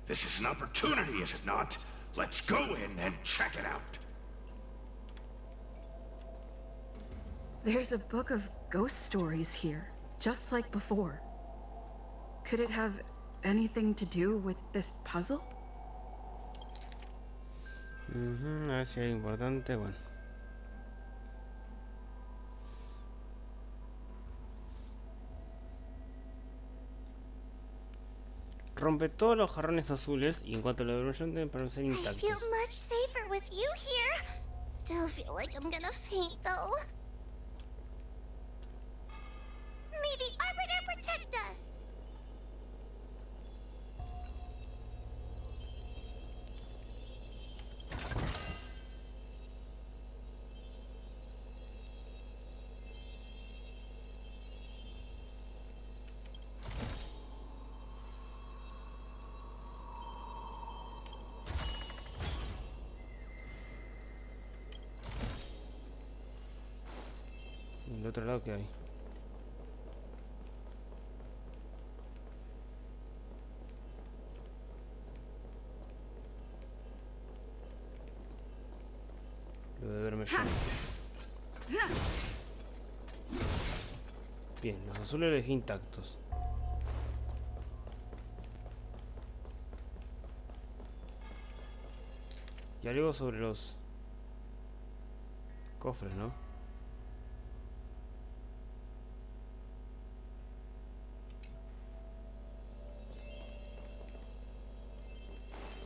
This is an opportunity, is it not? Let's go in and check it out. There's a book of ghost stories here, just like before. Could it have anything to do with this puzzle? A ver si hay algo importante. Bueno. Rompe todos los jarrones azules y en cuanto a la evolución deben permanecer I intactos. feel much safer with you here. Still feel like I'm gonna faint, though. May the Arbiter protect us! ¿Del otro lado qué hay? Lo de verme yo. Bien, los azules los dejé intactos. Y algo sobre los cofres, ¿no?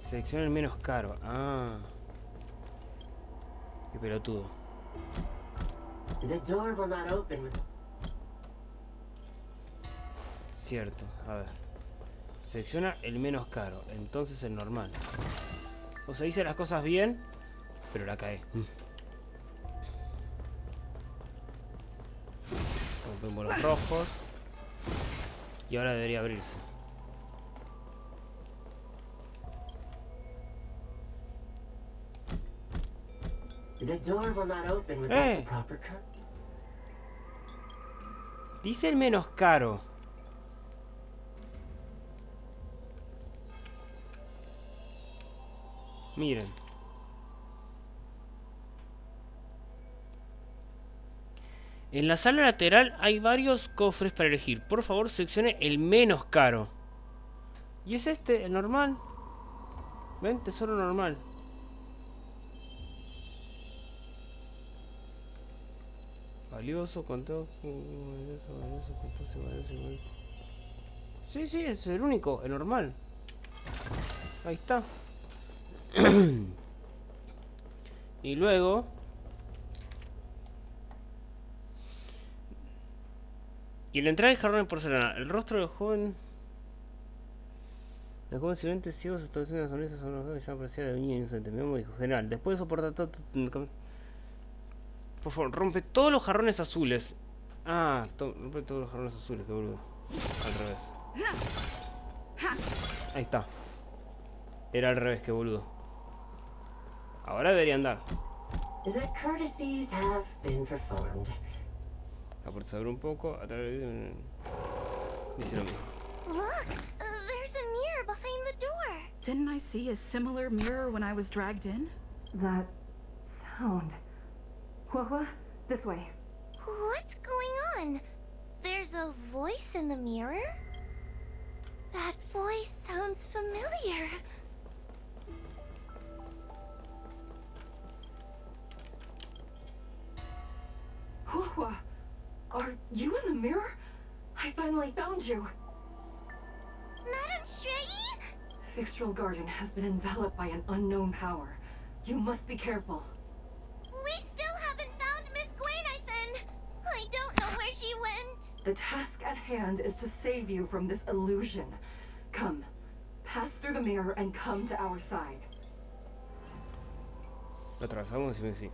Selecciona el menos caro. Ah. Qué pelotudo. The door will not open with... Cierto, a ver. Selecciona el menos caro, entonces el normal. O sea, hice las cosas bien, pero la cae. Rompemos los rojos. Y ahora debería abrirse. The door will not open without the proper code. Dice el menos caro. Miren. En la sala lateral hay varios cofres para elegir. Por favor, seleccione el menos caro. Y es este, el normal. ¿Ven? Tesoro normal. Valioso, contado. Valioso, costoso, valioso. Sí, sí, es el único, el normal. Ahí está. Y luego y en la entrada hay jarrón de porcelana. El rostro del joven silente ciego se está haciendo una sonrisa sobre los ojos que ya parecía de niño inocente. Mi amo dijo, general, después de soportar todo Por favor, rompe todos los jarrones azules. Ah, rompe todos los jarrones azules, qué boludo. Al revés. Ahí está. Era al revés, qué boludo. Ahora debería andar. The courtesies have been performed. La puerta se abre un poco. Dice lo mismo. Look, there's a mirror behind the door. Didn't I see a similar mirror when I was dragged in? That sound. Hua, this way. What's going on? There's a voice in the mirror? That voice sounds familiar. Hua, are you in the mirror? I finally found you. Madam Shrei? Fixtral Garden has been enveloped by an unknown power. You must be careful. We still haven't found Miss Gwainithan. I don't know where she went. The task at hand is to save you from this illusion. Come, pass through the mirror and come to our side. Lo atravesamos y me sí.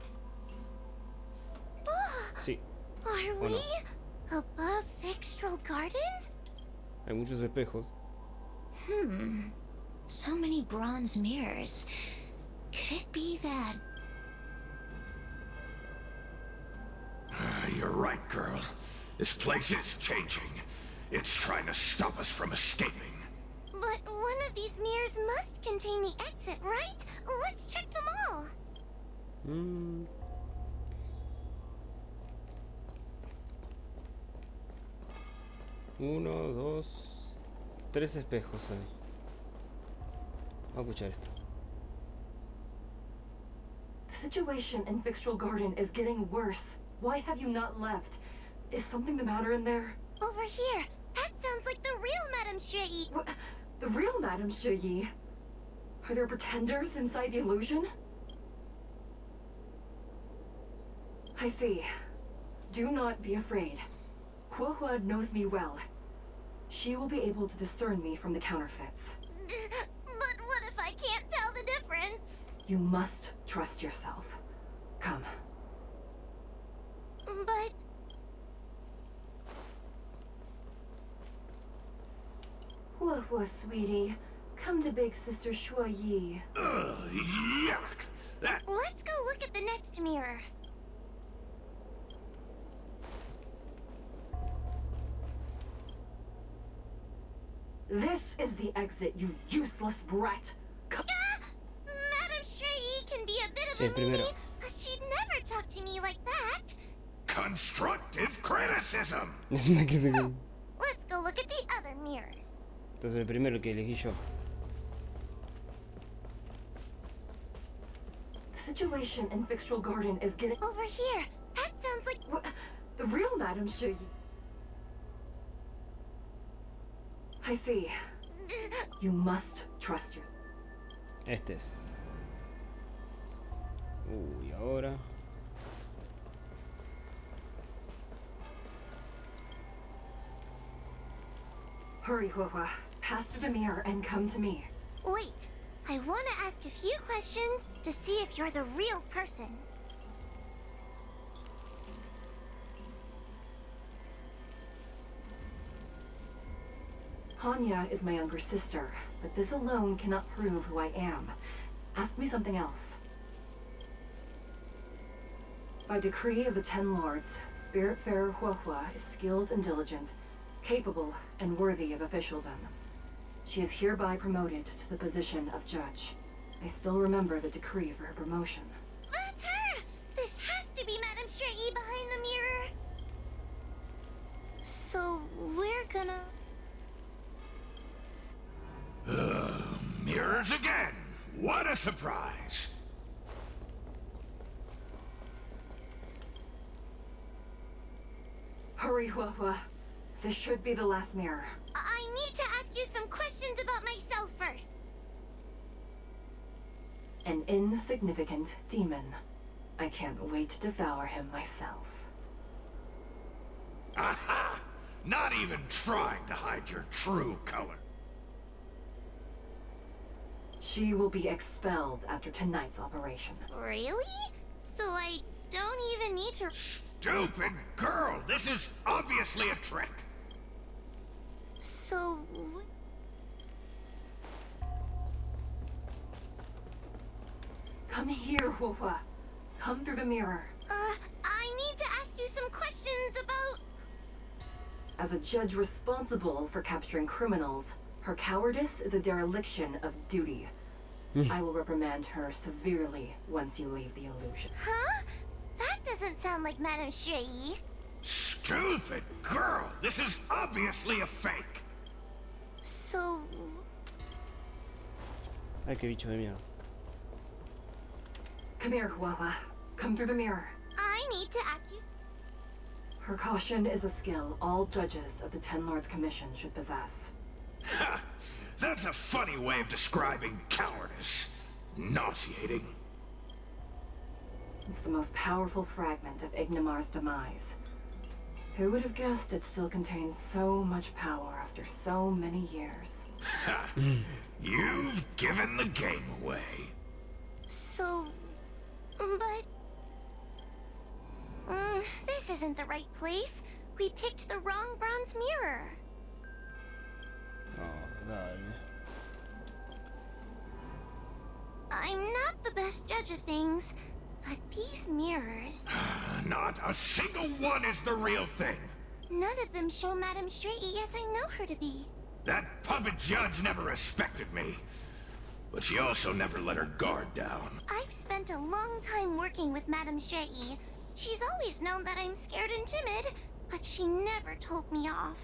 Sí. Are ¿O no? we above Fixtral Garden? Hay muchos espejos. So many bronze mirrors. Could it be that... You're right, girl. This place is changing. It's trying to stop us from escaping. But one of these mirrors must contain the exit, right? Let's check them all. Uno, dos, tres espejos hay. Vamos a escuchar esto. The situation in Fixtral Garden is getting worse. Why have you not left? Is something the matter in there? Over here. That sounds like the real Madame Shrei. What? The real Madame Shrei? Are there pretenders inside the illusion? I see. Do not be afraid. Hua knows me well. She will be able to discern me from the counterfeits. But what if I can't tell the difference? You must trust yourself. Come. But... Hua, sweetie. Come to Big Sister Shuai Yi. Yuck! Let's go look at the next mirror. This is the exit, you useless brat. Madame Shrei can be a bit of Sí, a primero. meanie, but she'd never talk to me like that. Constructive criticism! Let's go look at the other mirrors. Entonces el primero que elegí yo. The situation in Fixtral Garden is getting... Over here. That sounds like... What? The real Madame Shui. I see. You must trust your... Este es. Uy, ahora. Hurry, Hua. Pass through the mirror and come to me. Wait. I want to ask a few questions to see if you're the real person. Hanya is my younger sister, but this alone cannot prove who I am. Ask me something else. By decree of the Ten Lords, Spiritfarer Hua is skilled and diligent, capable and worthy of officialdom. She is hereby promoted to the position of judge. I still remember the decree for her promotion. That's her! This has to be Madame Shrei behind the mirror. So, we're gonna... Mirrors again! What a surprise! Hurry, Hua. This should be the last mirror. I need to ask you some questions about myself first. An insignificant demon. I can't wait to devour him myself. Aha! Not even trying to hide your true color. She will be expelled after tonight's operation. Really? So I don't even need to... Stupid girl! This is obviously a trick! So... Come here, Huohua. Come through the mirror. I need to ask you some questions about... As a judge responsible for capturing criminals, her cowardice is a dereliction of duty. I will reprimand her severely once you leave the illusion. Huh? That doesn't sound like Madame Shui. Stupid girl! This is obviously a fake! So... Ay, qué bicho de mierda. Come here, Huohua. Come through the mirror. I need to ask you... Her caution is a skill all judges of the Ten Lords Commission should possess. Ha! That's a funny way of describing cowardice. Nauseating. It's the most powerful fragment of Ignimar's demise. Who would have guessed it still contains so much power after so many years? Ha! You've given the game away. So... but... this isn't the right place. We picked the wrong bronze mirror. Oh, dale. I'm not the best judge of things, but these mirrors... Not a single one is the real thing. None of them show Madame Shui as I know her to be. That puppet judge never respected me. But she also never let her guard down. I've spent a long time working with Madame Shui. She's always known that I'm scared and timid, but she never told me off.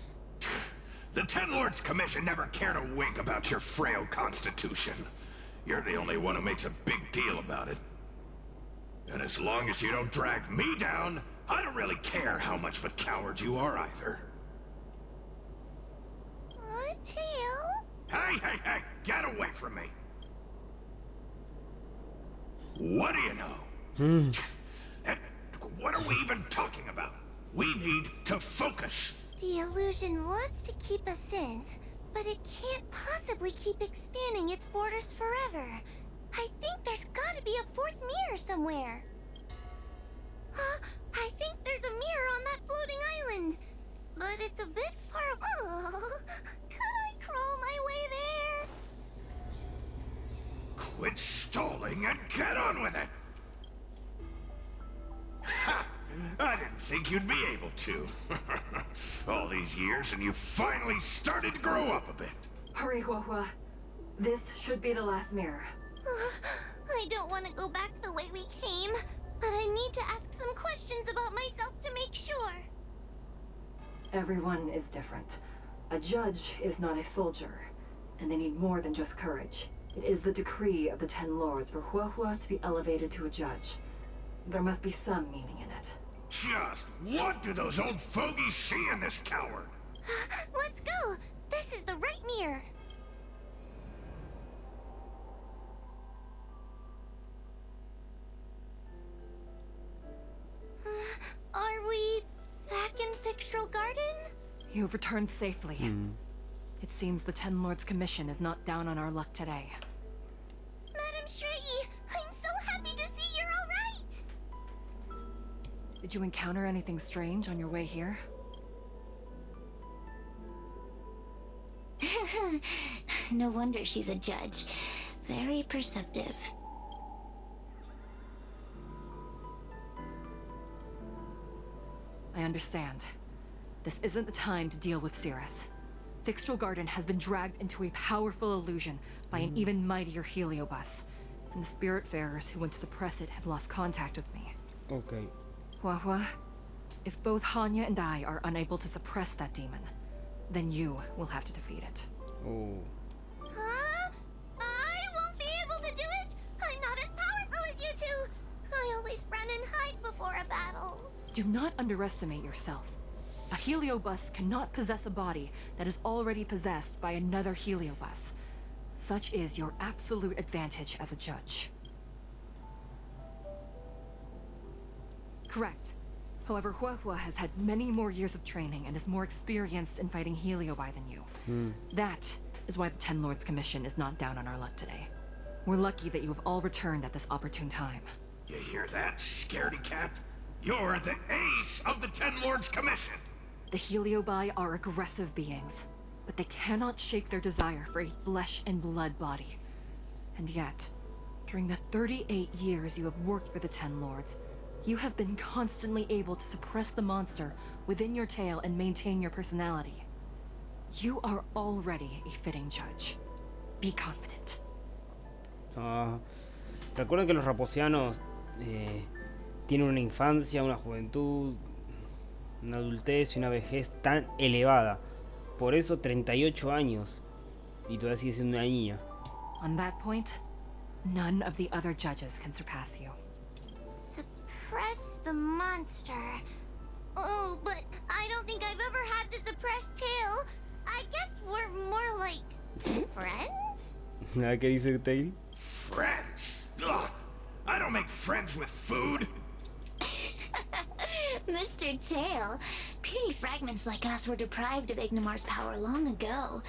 The Ten Lords Commission never cared a wink about your frail constitution. You're the only one who makes a big deal about it. And as long as you don't drag me down, I don't really care how much of a coward you are either. Tail? Hey, get away from me. What do you know? And what are we even talking about? We need to focus. The illusion wants to keep us in, but it can't possibly keep expanding its borders forever. I think there's gotta be a fourth mirror somewhere. I think there's a mirror on that floating island, but it's a bit far... Oh, could I crawl my way there? Quit stalling and get on with it! Ha! I didn't think you'd be able to. All these years and you finally started to grow up a bit. Hurry, Huohua. This should be the last mirror. I don't want to go back the way we came, but I need to ask some questions about myself to make sure. Everyone is different. A judge is not a soldier, and they need more than just courage. It is the decree of the Ten Lords for Huohua to be elevated to a judge. There must be some meaning in it. Just what do those old fogies see in this coward? Let's go! This is the right mirror. Are we back in Fixtral Garden? You've returned safely. It seems the Ten Lords Commission is not down on our luck today. Madame Shui, I'm so happy to see you're all right! Did you encounter anything strange on your way here? No wonder she's a judge. Very perceptive. I understand. This isn't the time to deal with Cirrus. Fixtral Garden has been dragged into a powerful illusion by an even mightier heliobus, and the Spiritfarers who went to suppress it have lost contact with me. Okay. Huohua, if both Hanya and I are unable to suppress that demon, then you will have to defeat it. Oh. Huh? I won't be able to do it! I'm not as powerful as you two! I always run and hide before a battle. Do not underestimate yourself. A heliobus cannot possess a body that is already possessed by another heliobus. Such is your absolute advantage as a judge. Correct. However, Huohua has had many more years of training and is more experienced in fighting heliobi than you. That is why the Ten Lords Commission is not down on our luck today. We're lucky that you have all returned at this opportune time. You hear that, scaredy cat? You're the ace of the Ten Lords Commission. The Heliobi are aggressive beings, but they cannot shake their desire for a flesh and blood body. And yet, during the 38 years you have worked for the Ten Lords, you have been constantly able to suppress the monster within your tail and maintain your personality. You are already a fitting judge. Be confident. Recuerden que los raposianos tienen una infancia, una juventud, una adultez y una vejez tan elevada. Por eso 38 años y todavía sigue siendo una niña. On that point, none of the other judges can surpass you. Suppress the monster. Oh, but I don't think I've ever had to suppress Tail. I guess we're more like friends? ¿Qué dice Tail? Friends? Ugh, I don't make friends with food. Mr. Tail, puny fragments like us were deprived of Ignimar's power long ago.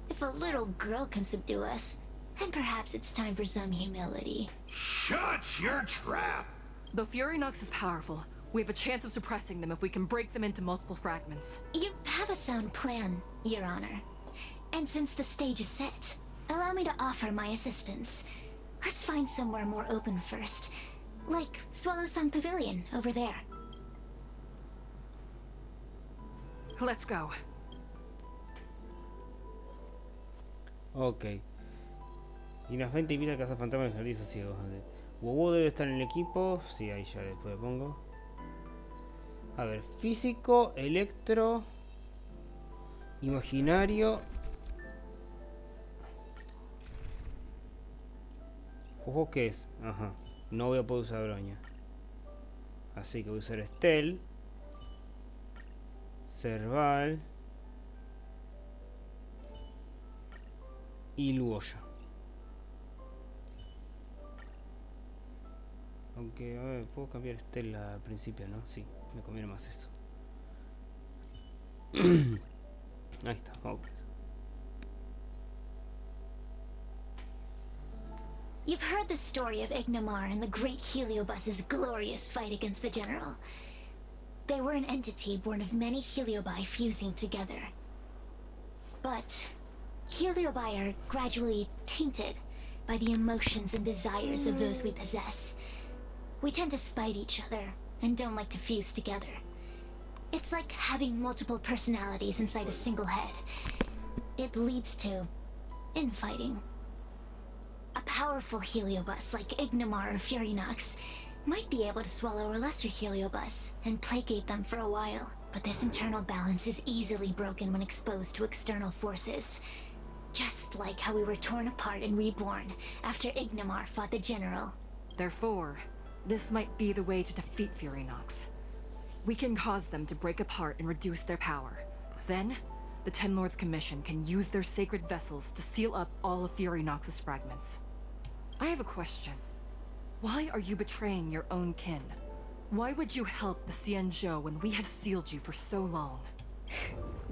If a little girl can subdue us, then perhaps it's time for some humility. Shut your trap! Though Fury Nox is powerful, we have a chance of suppressing them if we can break them into multiple fragments. You have a sound plan, Your Honor. And since the stage is set, allow me to offer my assistance. Let's find somewhere more open first. Like Swallow Song Pavilion, over there. Let's go. Ok. Y la gente invita a cazafantasmas del jardín sosiego. Wowo debe estar en el equipo. Sí, ahí ya después le pongo. A ver, físico, electro, imaginario. ¿Ojo qué es? Ajá. No voy a poder usar broña. Así que voy a usar Estel, Cerval y Luoya. Aunque, a ver, puedo cambiar Estela al principio, ¿no? Sí, me conviene más eso. Ahí está, ok. You've heard the story of Ignimar and the great Heliobus's glorious fight against the General. They were an entity born of many Heliobi fusing together. But Heliobi are gradually tainted by the emotions and desires of those we possess. We tend to spite each other and don't like to fuse together. It's like having multiple personalities inside a single head. It leads to infighting. A powerful Heliobus like Ignimar or Furynox might be able to swallow a lesser Heliobus and placate them for a while. But this internal balance is easily broken when exposed to external forces. Just like how we were torn apart and reborn after Ignimar fought the General. Therefore, this might be the way to defeat Furynox. We can cause them to break apart and reduce their power. Then, the Ten Lords Commission can use their sacred vessels to seal up all of Furynox's fragments. I have a question. Why are you betraying your own kin? Why would you help the Xianzhou when we have sealed you for so long?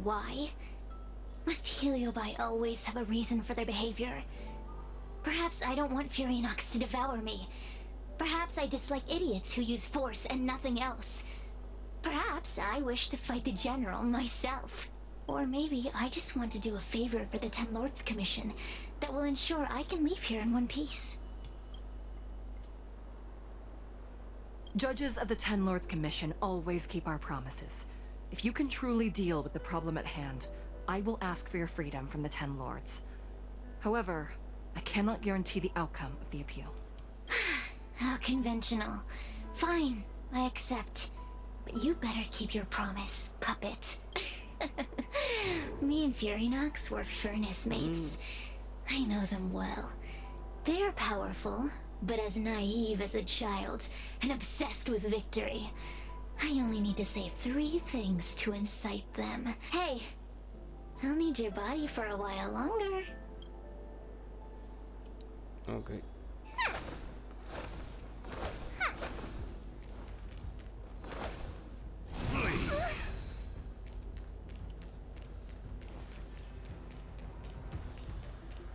Why? Must Heliobi always have a reason for their behavior? Perhaps I don't want Furynox to devour me. Perhaps I dislike idiots who use force and nothing else. Perhaps I wish to fight the General myself. Or maybe I just want to do a favor for the Ten Lords Commission that will ensure I can leave here in one piece. Judges of the Ten Lords Commission always keep our promises. If you can truly deal with the problem at hand, I will ask for your freedom from the Ten Lords. However, I cannot guarantee the outcome of the appeal. How conventional. Fine, I accept. But you better keep your promise, puppet. Me and Furynox were furnace mates. I know them well. They're powerful, but as naive as a child, and obsessed with victory. I only need to say 3 things to incite them. Hey, I'll need your body for a while longer. Okay.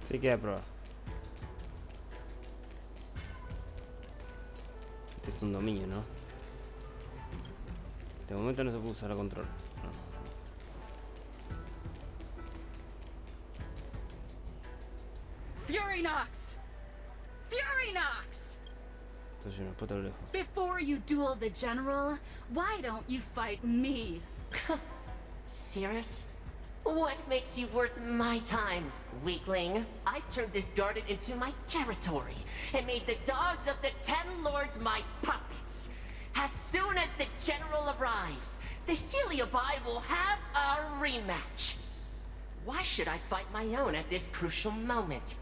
Sí, queda prueba. es un dominio, ¿no? De momento no se puede usar el control. No. Furynox! Furynox! Estoy lleno, después te lo lejos. Before you duel the general, why don't you fight me? Serious? What makes you worth my time, weakling? I've turned this garden into my territory and made the dogs of the Ten Lords my puppets. As soon as the general arrives, the Heliobi will have a rematch. Why should I fight my own at this crucial moment?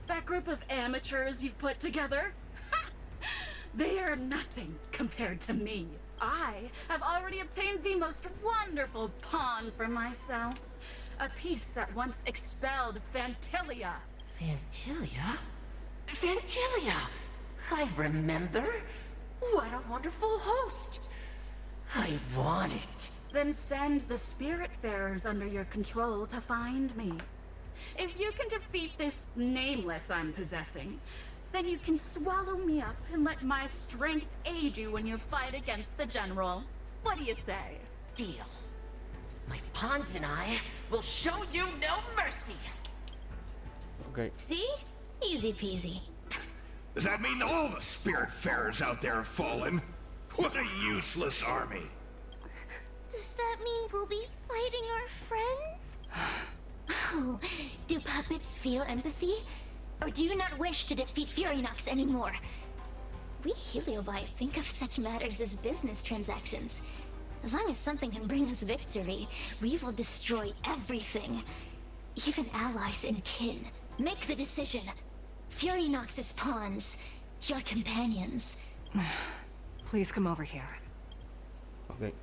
That group of amateurs you've put together? They are nothing compared to me. I have already obtained the most wonderful pawn for myself. A piece that once expelled Fantilia. Fantilia? Fantilia! I remember. What a wonderful host. I want it. Then send the Spiritfarers under your control to find me. If you can defeat this nameless I'm possessing, then you can swallow me up and let my strength aid you when you fight against the general. What do you say? Deal. My pawns and I will show you no mercy. Okay. See? Easy peasy. Does that mean all the Spiritfarers out there have fallen? What a useless army. Does that mean we'll be fighting our friends? Oh, do puppets feel empathy? Or do you not wish to defeat Furynox anymore? We Heliobi think of such matters as business transactions. As long as something can bring us victory, we will destroy everything. Even allies and kin. Make the decision. Furynox's pawns, your companions. Please come over here. Okay.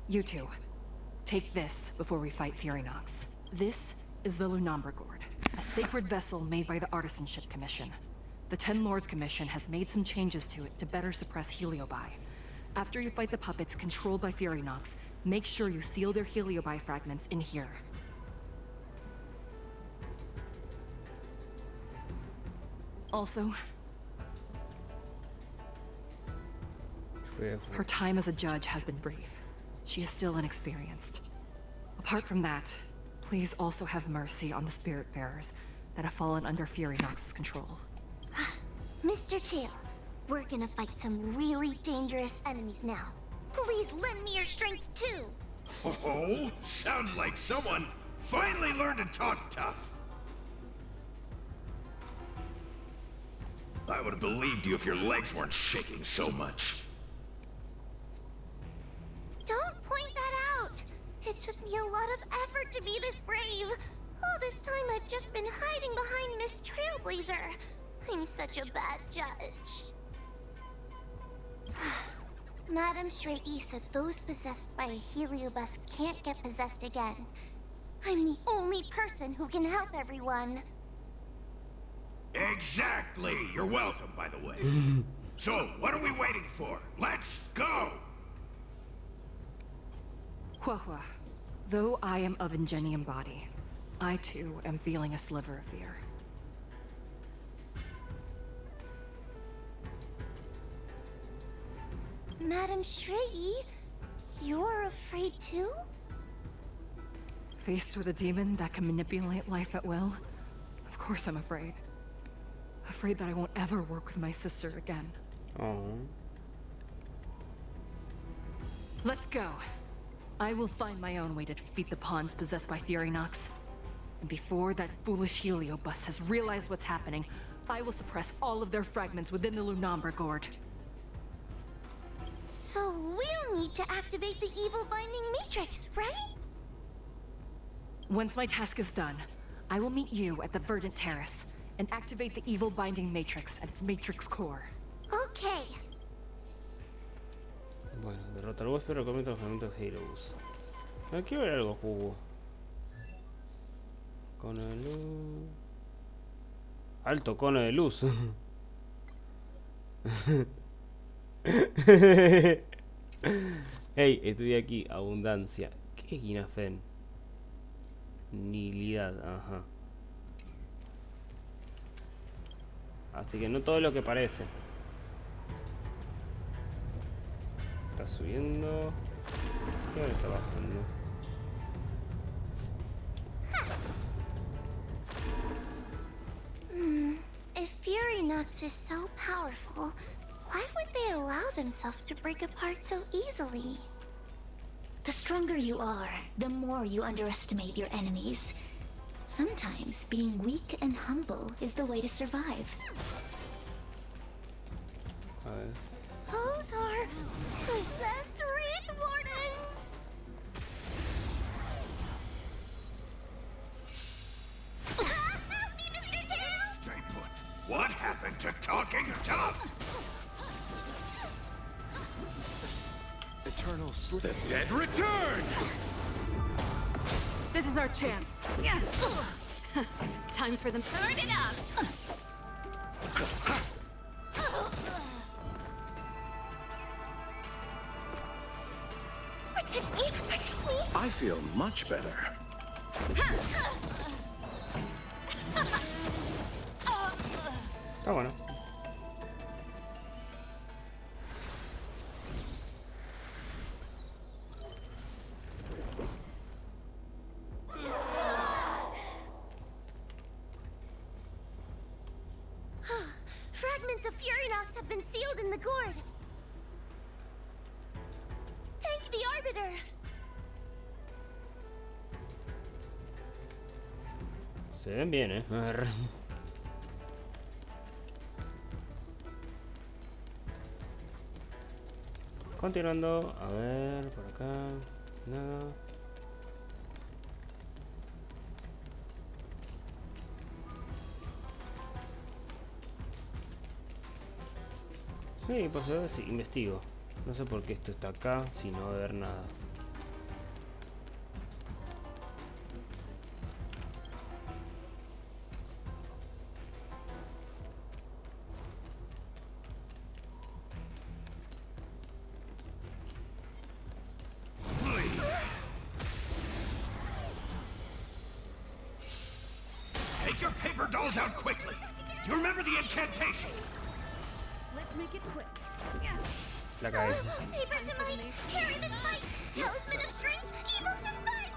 You two, take this before we fight Furynox. This is the Lunombra Gourd, a sacred vessel made by the Artisanship Commission. The Ten Lords Commission has made some changes to it to better suppress Heliobi. After you fight the puppets controlled by Furynox, make sure you seal their Heliobi fragments in here. Also, her time as a judge has been brief. She is still inexperienced. Apart from that, please also have mercy on the Spiritfarers that have fallen under Furynox's control. Mr. Chill, we're gonna fight some really dangerous enemies now. Please lend me your strength too. Oh, sounds like someone finally learned to talk tough. I would have believed you if your legs weren't shaking so much. Don't point that out! It took me a lot of effort to be this brave. All this time I've just been hiding behind Miss Trailblazer. I'm such a bad judge. Madame Shraidy said those possessed by a Heliobus can't get possessed again. I'm the only person who can help everyone. Exactly! You're welcome, by the way. So, what are we waiting for? Let's go! Huahua, though I am of Ingenium body, I too am feeling a sliver of fear. Madame Shraidy, you're afraid too? Faced with a demon that can manipulate life at will, of course I'm afraid. Afraid that I won't ever work with my sister again. Oh. Let's go. I will find my own way to defeat the pawns possessed by Furynox. And before that foolish Heliobus has realized what's happening, I will suppress all of their fragments within the Lunombra Gourd. So we'll need to activate the evil binding matrix, right? Once my task is done, I will meet you at the Verdant Terrace and activate the evil binding matrix at its matrix core. Okay. Bueno, derrota al huésped, recomiendo los fragmentos de Heroes. Quiero ver algo, jugo. Cono de luz. Alto cono de luz. Hey, estoy aquí. Abundancia. ¿Qué es Guinafen? Nilidad, ajá. Así que no todo lo que parece. Está subiendo. ¿Qué hora está bajando? If Fury Nox is so powerful, why would they allow themselves to break apart so easily? The stronger you are, the more you underestimate your enemies. Sometimes being weak and humble is the way to survive. A ver. Those are possessed Wraith Wardens! Help me, Mr. Tail! Stay put. What happened to talking tough? Eternal sleep. The dead return! This is our chance. Yeah. Time for them. Turn it up! Protect me! Protect me! I feel much better. Está bueno. Fragments of Fury Nox have been sealed in the gourd. Thank the Arbiter. Se ven bien, Arr. Continuando, a ver, por acá, nada. Sí, pues a ver si investigo. No sé por qué esto está acá, si no va a haber nada. Take your paper dolls out quickly. Do you remember the incantation? Let's make it quick. La cagué. Paper to might, carry this fight. Talisman of strength, evil despite.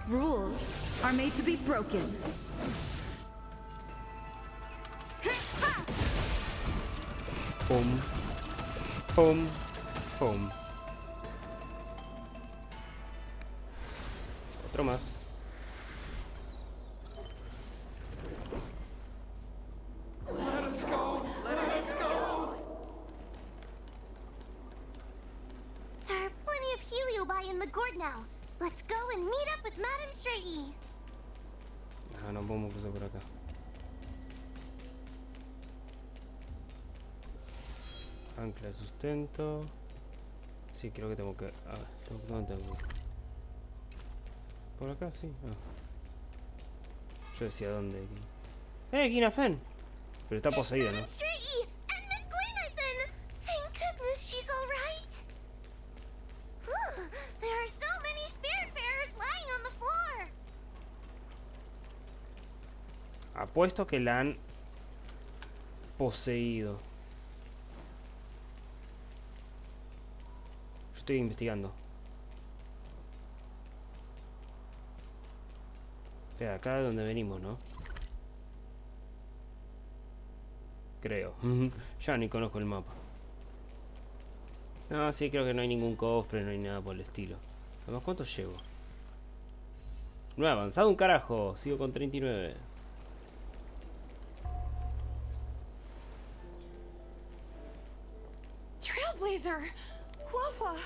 Rules are made to be broken. Pum. Pum. Pum. Otro más. There are plenty of heliobi in the gourd now. Let's go and meet up with Madame Shrey. Ah, no podemos cruzar por acá. Ancla de sustento. Sí, creo que tengo que... Ah, ¿dónde tengo que...? Por acá, sí. Ah. Yo decía dónde. Guinafen. Pero está poseída, ¿no? Madame Shrey and Miss Gwenathan. Thank goodness she's all right. There are so many spiritfarers lying on the floor. Apuesto que la han poseído. Yo estoy investigando. Espera, acá es donde venimos, ¿no? Creo. Ya ni conozco el mapa. No, sí, creo que no hay ningún cofre, no hay nada por el estilo. Además, ¿cuánto llevo? No he avanzado un carajo. Sigo con 39. Trailblazer! Wawa!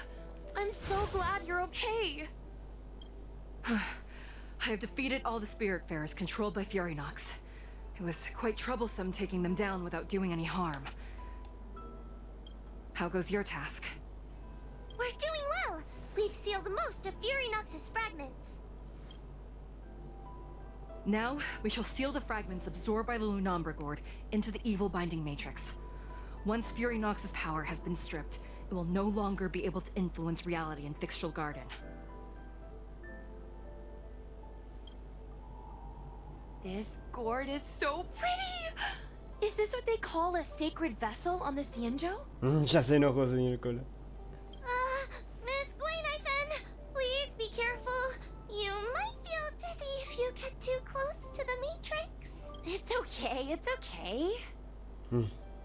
I'm so glad you're okay! I have defeated all the Spiritfarers controlled by Fury Nox. It was quite troublesome taking them down without doing any harm. How goes your task? We're doing well. We've sealed most of Fury Nox's fragments. Now, we shall seal the fragments absorbed by the Lunombra Gourd into the evil binding matrix. Once Fury Nox's power has been stripped, it will no longer be able to influence reality in Fixtral Garden. This gourd is so pretty! Is this what they call a sacred vessel on the Xianzhou? Ya se enojó, señor Cola. Miss Gwynathan, please be careful. You might feel dizzy if you get too close to the Matrix. It's okay, it's okay.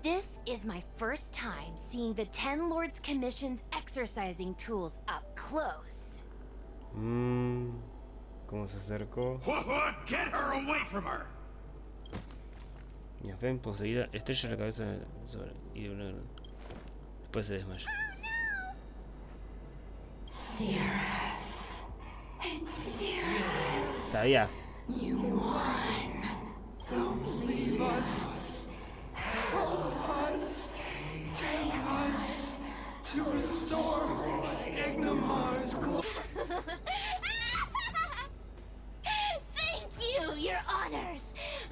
This is my first time seeing the Ten Lords Commission's exercising tools up close. ¿Cómo se acercó? Get her away from her! Guina Fen, poseída, estrella la cabeza sobre y después se desmaya. Sabía. You won. Don't leave us. Help us. Take us to restore Ignimar's glory. Thank you, your honors,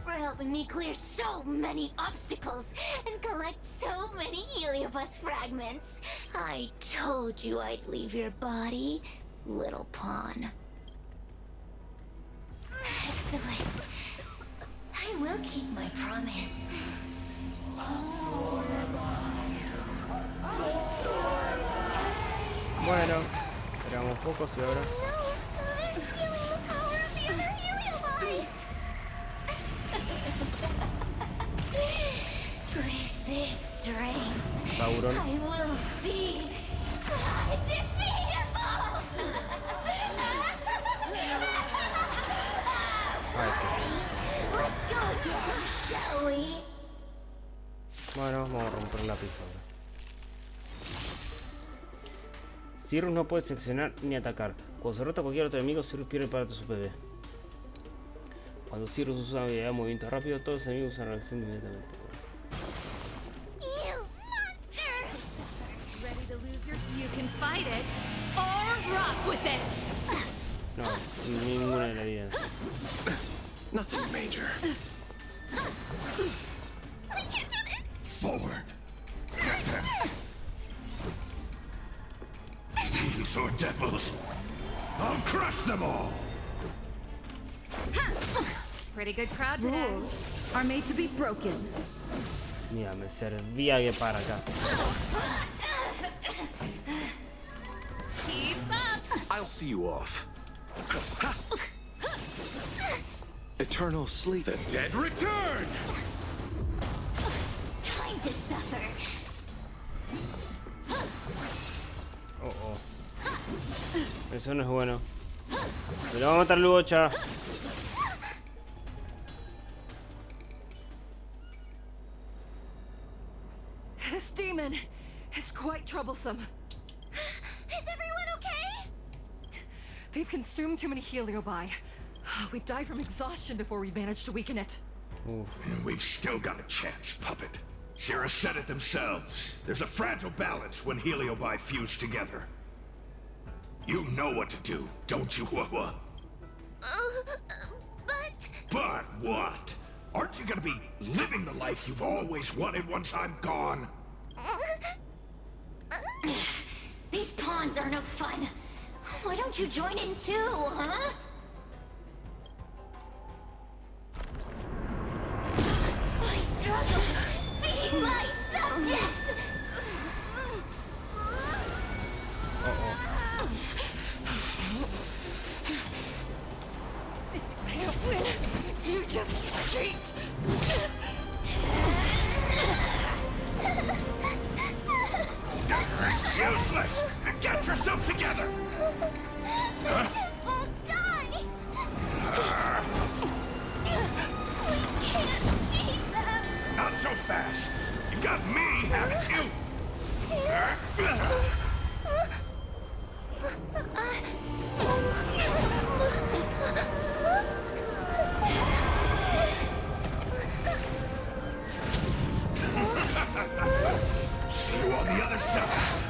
for helping me clear so many obstacles and collect so many Heliobus fragments. I told you I'd leave your body, little pawn. Excellent. I will keep my promise. Bueno, éramos pocos y ahora. They're stealing the power of the other Heliobi! With this strength, Sauron. I will be undefeatable! Let's go again, shall we? Bueno, vamos a romper la pista. Cyrus no puede seccionar ni atacar. Cuando se derrota a cualquier otro enemigo, Cyrus pierde parte de su PV. Cuando Cyrus usa una habilidad de movimiento rápido, todos los enemigos usan reacción inmediatamente. You monster! Ready to lose you can fight it or rock with it. No, ninguna de las heridas. Nothing major. I can't do this! Forward! Get them! These are devils! I'll crush them all! Pretty good crowd today. Rules are made to be broken. Mira, me servía que para acá. Keep up. I'll see you off. Eternal sleep. The dead return! Time to suffer. Oh. Eso no es bueno. Me lo va a matar luego, cha. This demon is quite troublesome. Is everyone okay? They've consumed too many Heliobi. We've died from exhaustion before we managed to weaken it. And we've still got a chance, puppet. Sierra said it themselves. There's a fragile balance when Heliobi fuse together. You know what to do, don't you, Huahua? But what? Aren't you gonna be living the life you've always wanted once I'm gone? These pawns are no fun. Why don't you join in too, huh? I struggle. Be my subject! If you can't win, you just cheat! Useless! Get yourself together! They just won't die! We can't beat them! Not so fast! You've got me, haven't you? See you on the other side.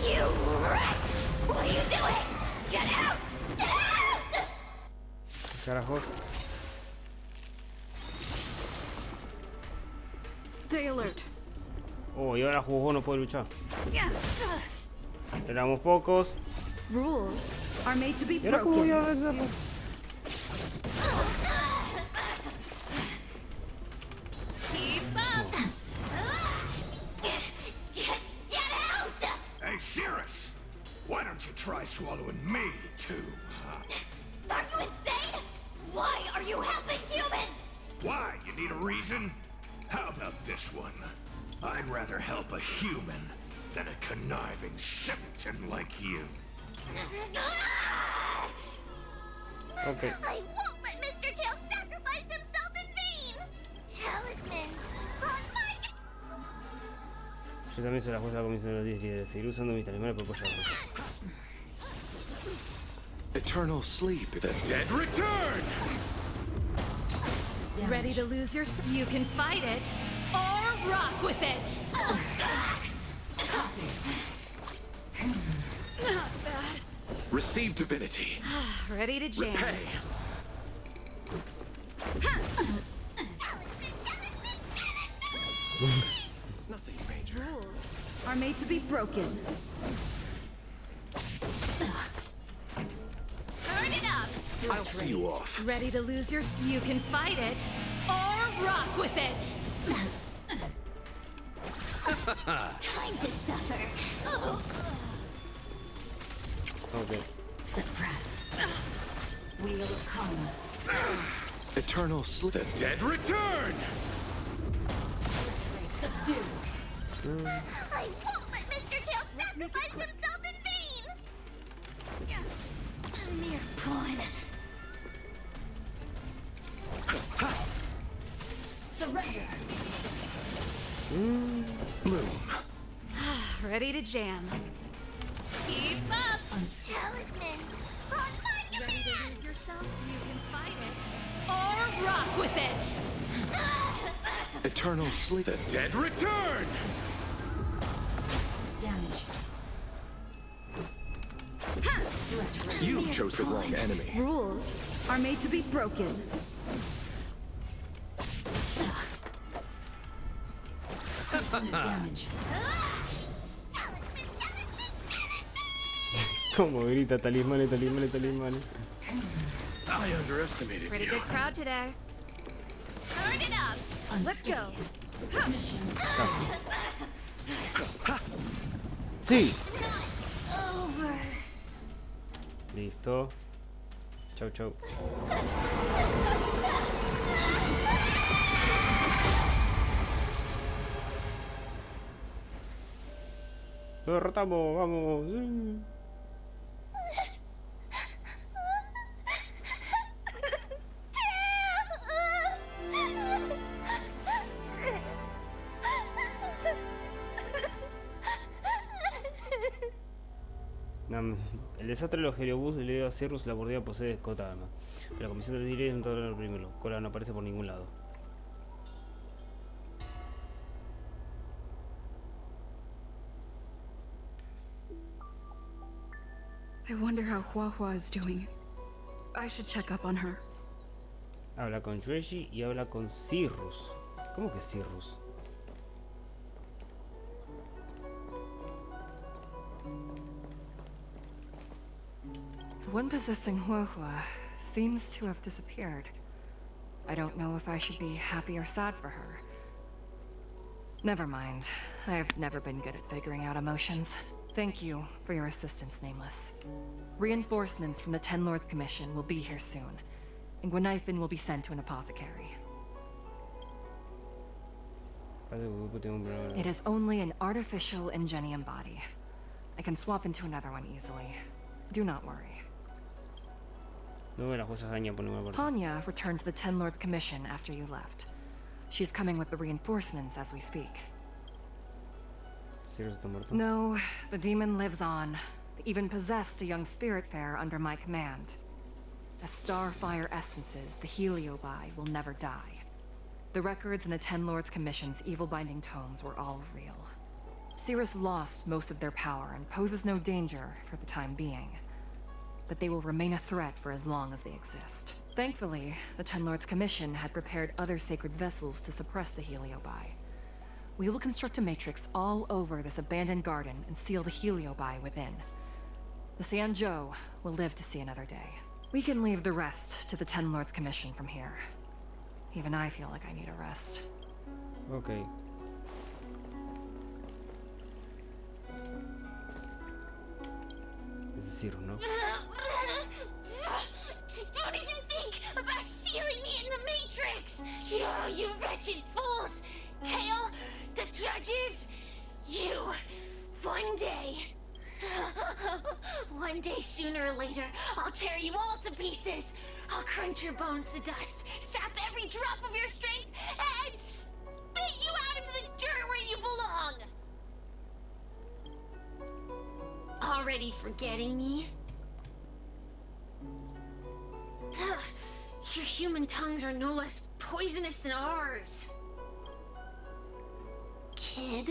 You wretch! Stay alert. Oh, y ahora Jugo no puede luchar. Éramos pocos. Rules are made to be ¿Y ahora cómo voy a broken. vencerlo? Keep up! Get out! Hey, Cirrus! Why don't you try swallowing me, too? Huh? Are you insane? Why are you helping humans? Why? You need a reason? How about this one? I'd rather help a human than a conniving simpleton like you. Ok. I won't let Mr. Tail sacrifice himself in vain! Talismans on my... Yo también soy la jueza de la comisión de los 10 líderes. Seguiré usando mis talismanes para apoyarlos. Eternal sleep. The dead return! Ready to lose your... You can fight it, or rock with it! Not bad. Receive divinity. Ready to jam. Repay. Nothing major. Rules are made to be broken. Turn it up! I'll see you off. Ready to lose your... You can fight it, or rock with it! Time to suffer. Ok. Suppress. Wheel of karma. Eternal sleep. The Dead return! Subdue. I won't let Mr. Tail sacrifice himself in vain! A mere pawn. Surrender. bloom. Ready to jam. Keep up! Talismans on my Ready to lose yourself? You can fight it, or rock with it! Eternal sleep. The dead return! Damage. You chose the wrong enemy. Rules are made to be broken. Damage. Como grita talismanes, talismanes, talismanes. I underestimated Pretty you. good crowd today. Turn it up! Let's go. Mission. Sí. over. Listo. Chau, chau. Lo derrotamos, vamos. El desastre de los Heliobús le dio a Cirrus la mordida posee Escota Alma. La comisión de los líderes no tarda en reprimirlo. Cola no aparece por ningún lado. I wonder how Huahua is doing. I should check up on her. Habla con Yueji y habla con Cirrus. ¿Cómo que Cirrus? The one possessing Huahua seems to have disappeared. I don't know if I should be happy or sad for her. Never mind. I've never been good at figuring out emotions. Thank you for your assistance, Nameless. Reinforcements from the Ten Lords Commission will be here soon, and Gwenifin will be sent to an apothecary. It is only an artificial Ingenium body. I can swap into another one easily. Do not worry. Hanya returned to the Ten Lords Commission after you left. She's coming with the reinforcements as we speak. No, the demon lives on. They even possessed a young Spiritfarer under my command. As starfire essences, the Heliobi will never die. The records in the Ten Lords Commission's evil-binding tomes were all real. Cirrus lost most of their power and poses no danger for the time being. But they will remain a threat for as long as they exist. Thankfully, the Ten Lords Commission had prepared other sacred vessels to suppress the Heliobi. We will construct a matrix all over this abandoned garden and seal the heliobi within. The Xianzhou will live to see another day. We can leave the rest to the Ten Lords Commission from here. Even I feel like I need a rest. Ok. Es decir, ¿no? Just don't even think about sealing me in the Matrix! You wretched fools! Tail, the judges, you, one day sooner or later, I'll tear you all to pieces. I'll crunch your bones to dust, sap every drop of your strength, and spit you out into the dirt where you belong. Already forgetting me? Ugh, your human tongues are no less poisonous than ours. Kid?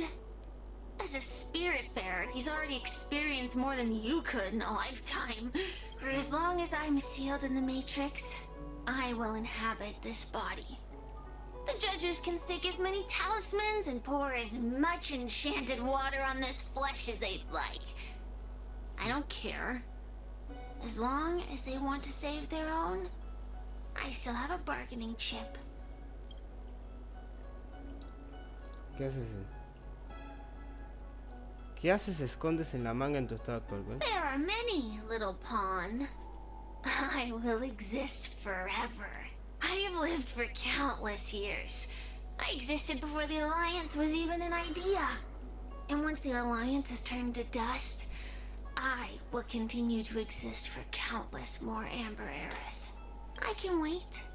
As a spiritfarer, he's already experienced more than you could in a lifetime. For as long as I'm sealed in the Matrix, I will inhabit this body. The judges can stick as many talismans and pour as much enchanted water on this flesh as they'd like. I don't care. As long as they want to save their own, I still have a bargaining chip. ¿Qué haces? ¿Qué haces? Escondes en la manga en tu estado actual, ¿eh? There are many, little pawn. I will exist forever. I have lived for countless years. I existed before the Alliance was even an idea. And once the Alliance has turned to dust, I will continue to exist for countless more Amber eras. I can wait.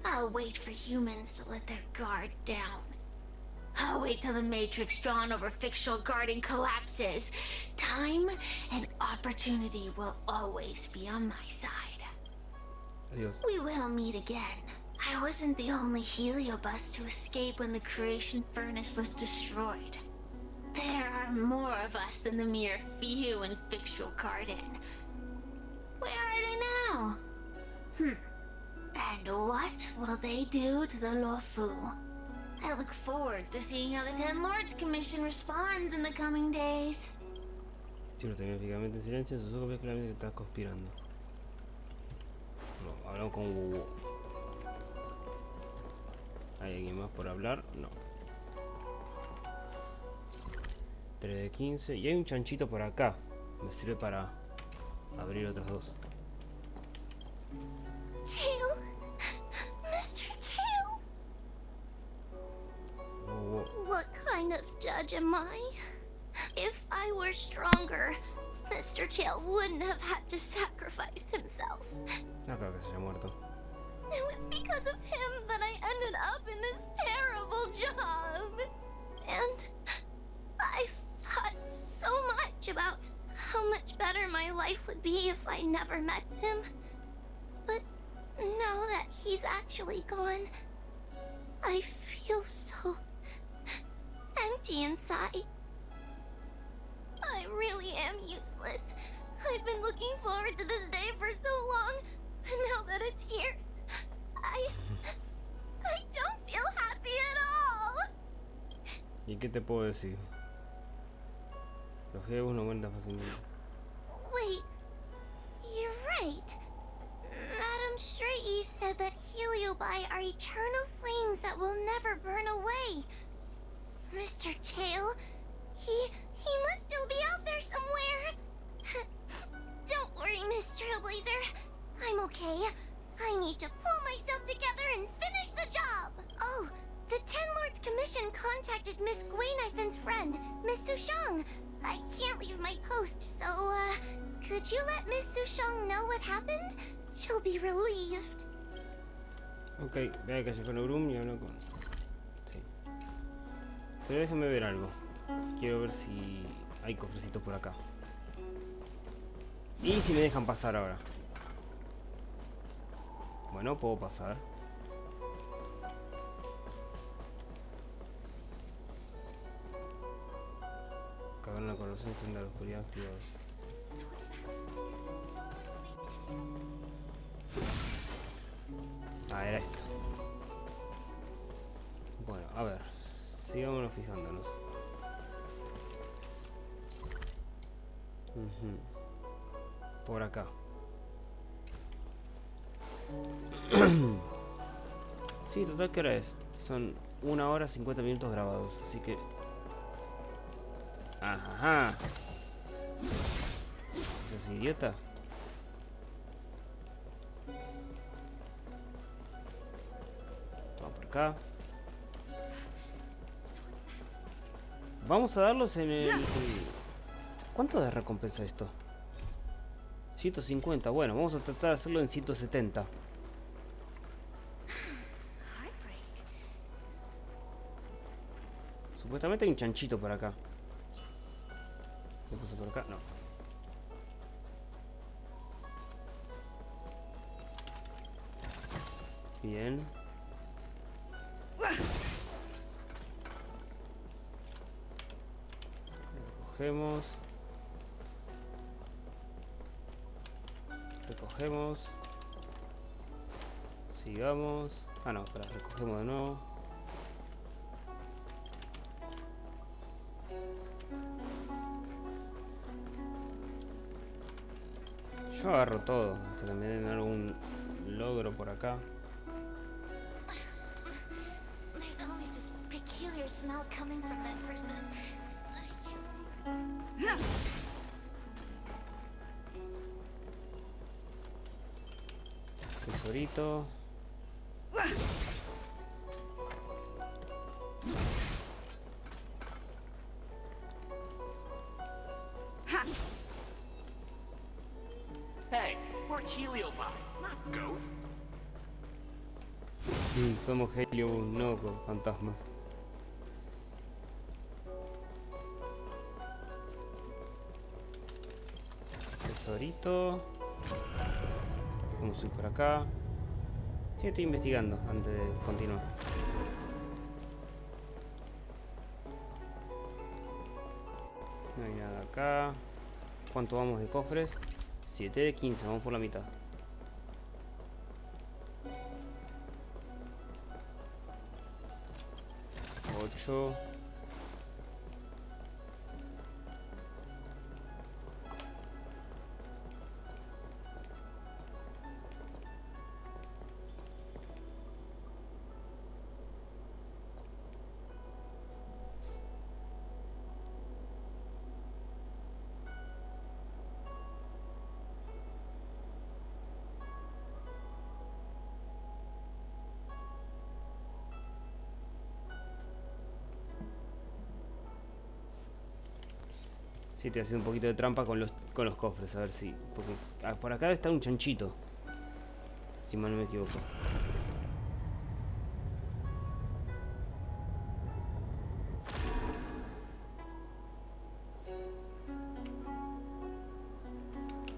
I'll wait for humans to let their guard down. I'll wait till the Matrix drawn over Fictional Garden collapses. Time and opportunity will always be on my side. Adiós. We will meet again. I wasn't the only heliobus to escape when the creation furnace was destroyed. There are more of us than the mere few in Fictional Garden. Where are they now? And what will they do to the Luofu? I look forward to seeing how the Ten Lords Commission responds in the coming days. Si lo tenía fijamente en silencio, sus ojos ven claramente que estás conspirando. No, hablamos con Wu. ¿Hay alguien más por hablar? No. 3 de 15. Y hay un chanchito por acá. Me sirve para abrir otras dos. Tail! Mr. Tail! Oh, What kind of judge am I? If I were stronger, Mr. Tail wouldn't have had to sacrifice himself. no creo que se haya muerto. It was because of him that I ended up in this terrible job. And I thought so much about how much better my life would be if I never met him. But now that he's actually gone, I feel so empty inside. I really am useless. I've been looking forward to this day for so long, and now that it's here, I don't feel happy at all. ¿Y qué te puedo decir? Los jebus no cuentan fácilmente. Wait, you're right. Madame Straighty said that heliobi are eternal flames that will never burn away. Mr. Tail, he must still be out there somewhere. Don't worry, Miss Trailblazer. I'm okay. I need to pull myself together and finish the job. Oh, the Ten Lords Commission contacted Miss Guinefen's friend, Miss Sushang. I can't leave my post, so, could you let Miss Sushang know what happened? She'll be relieved. Ok, vea que se con Urum y hablo con... Sí. Pero déjame ver algo. Quiero ver si hay cofrecitos por acá. Y si me dejan pasar ahora. Bueno, puedo pasar. Cagar la corrosión sin la oscuridad activada. Ah, era esto. Bueno, a ver. Sigámonos fijándonos. Por acá. Sí, total, ¿qué hora es? Son 1 hora 50 minutos grabados, así que... Ajá. ¿Ese es idiota? Vamos por acá. Vamos a darlos en el... ¿Cuánto de recompensa esto? 150, bueno, vamos a tratar de hacerlo en 170. Supuestamente hay un chanchito por acá. ¿Qué pasa por acá? No. Bien. Recogemos. Recogemos. Sigamos. Ah, no, espera, recogemos de nuevo. Yo agarro todo, hasta que me den algún logro por acá. There's always this peculiar smell coming from that person. Tesorito. Hey, we're heliobi, not ghosts. Somos helio, no fantasmas. Tesorito. Vamos a ir por acá. Sí, estoy investigando antes de continuar. No hay nada acá. ¿Cuánto vamos de cofres? 7 de 15, vamos por la mitad. 8. Sí, estoy haciendo un poquito de trampa con los cofres, a ver si... Porque por acá está un chanchito. Si mal no me equivoco.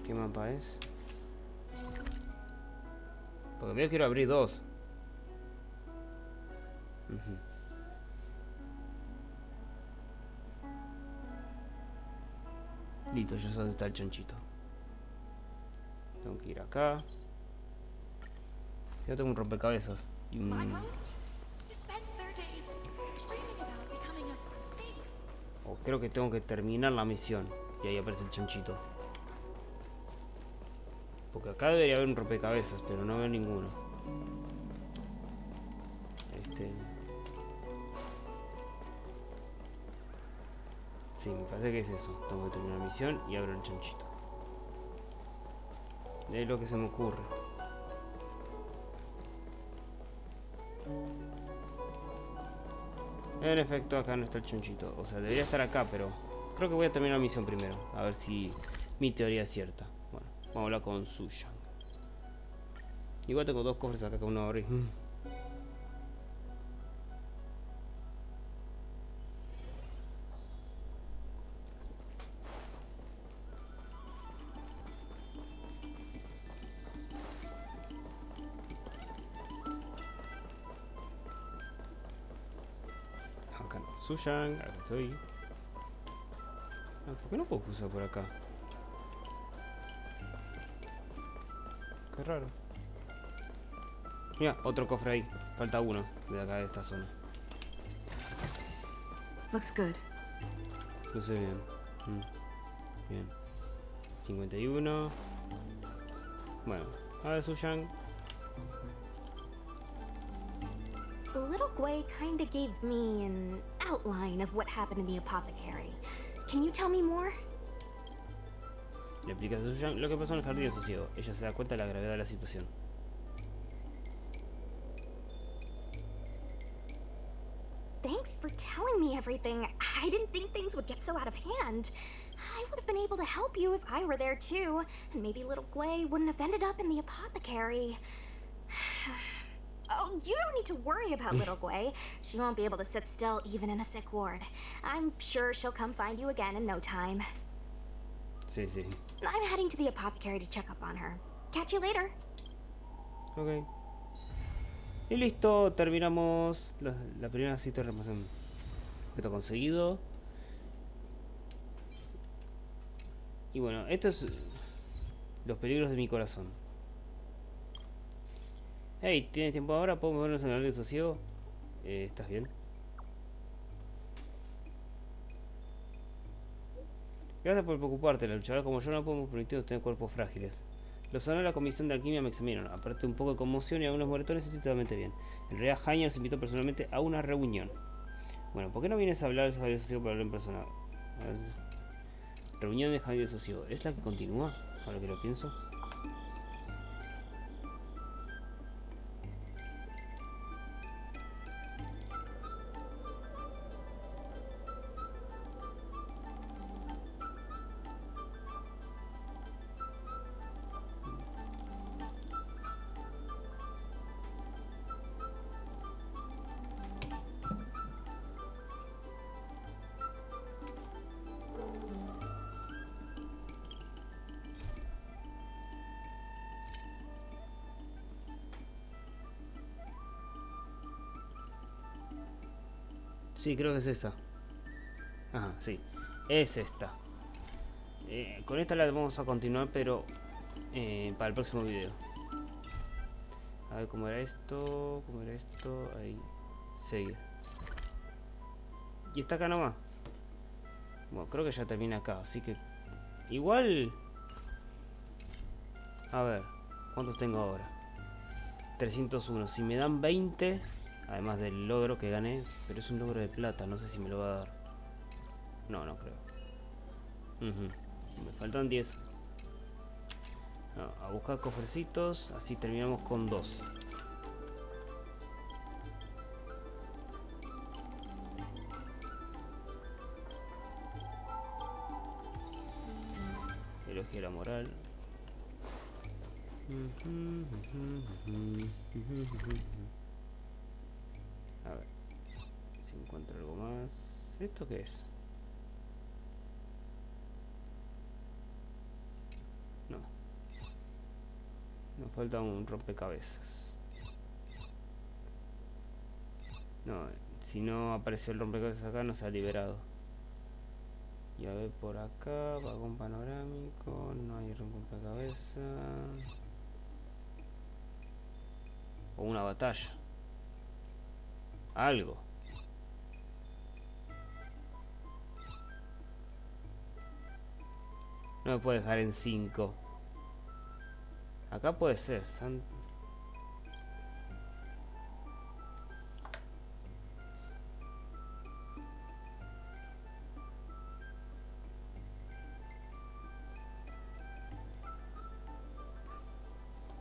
¿Qué mapa es? Porque veo que quiero abrir 2. Listo, ya sé dónde está el chanchito. Tengo que ir acá. Yo tengo un rompecabezas. Y creo que tengo que terminar la misión. Y ahí aparece el chanchito. Porque acá debería haber un rompecabezas, pero no veo ninguno. Sí, me parece que es eso. Tengo que terminar la misión y abro el chanchito. Es lo que se me ocurre. En efecto, acá no está el chanchito. O sea, debería estar acá, pero creo que voy a terminar la misión primero. A ver si mi teoría es cierta. Bueno, vamos a hablar con Suyan. Igual tengo 2 cofres acá que uno abrí. Suyan, acá estoy. ¿Por qué no puedo cruzar por acá? Qué raro. Mira, otro cofre ahí. Falta uno de acá de esta zona. Looks good. Luce bien. Bien. 51. Bueno, a ver, Suyan. Little Gwei kinda gave me an outline of what happened in the apothecary. Can you tell me more? Le explica a Suyan lo que pasó en el jardín del sosiego. Ella se da cuenta de la gravedad de la situación. Thanks for telling me everything. I didn't think things would get so out of hand. I would have been able to help you if I were there too, and maybe little Gwei wouldn't have ended up in the apothecary. Oh, you don't need to worry about little Gwei. She won't be able to sit still even in a sick ward. I'm sure she'll come find you again in no time. Sí, sí. I'm heading to the apothecary to check up on her. Catch you later. Ok. Y listo, terminamos la primera cita de remoción. Esto conseguido. Y bueno, esto es los peligros de mi corazón. Hey, ¿tienes tiempo ahora? ¿Podemos vernos en el área de sosiego? ¿Estás bien? Gracias por preocuparte, la luchadora como yo no podemos permitirnos tener cuerpos frágiles. Los sonó de la comisión de alquimia me examinaron. Aparte de un poco de conmoción y algunos moretones, estoy totalmente bien. En realidad, Hanya nos invitó personalmente a una reunión. Bueno, ¿por qué no vienes a hablar de Javier Socio para hablar en persona? Reunión de Javier Socio. ¿Es la que continúa? Ahora que lo pienso. Sí, creo que es esta. Ajá, sí. Es esta. Con esta la vamos a continuar, pero para el próximo video. A ver cómo era esto. ¿Cómo era esto? Ahí. Seguir. Y está acá nomás. Bueno, creo que ya termina acá. Así que... Igual... A ver. ¿Cuántos tengo ahora? 301. Si me dan 20... Además del logro que gané, pero es un logro de plata, no sé si me lo va a dar. No, no creo. Me faltan 10. No, a buscar cofrecitos, así terminamos con 2. Elogio de la moral. A ver si encuentro algo más. ¿Esto qué es? No. Nos falta un rompecabezas. No, si no apareció el rompecabezas acá no se ha liberado. Y a ver por acá, vagón panorámico, no hay rompecabezas. O una batalla. Algo. No me puede dejar en 5. Acá puede ser.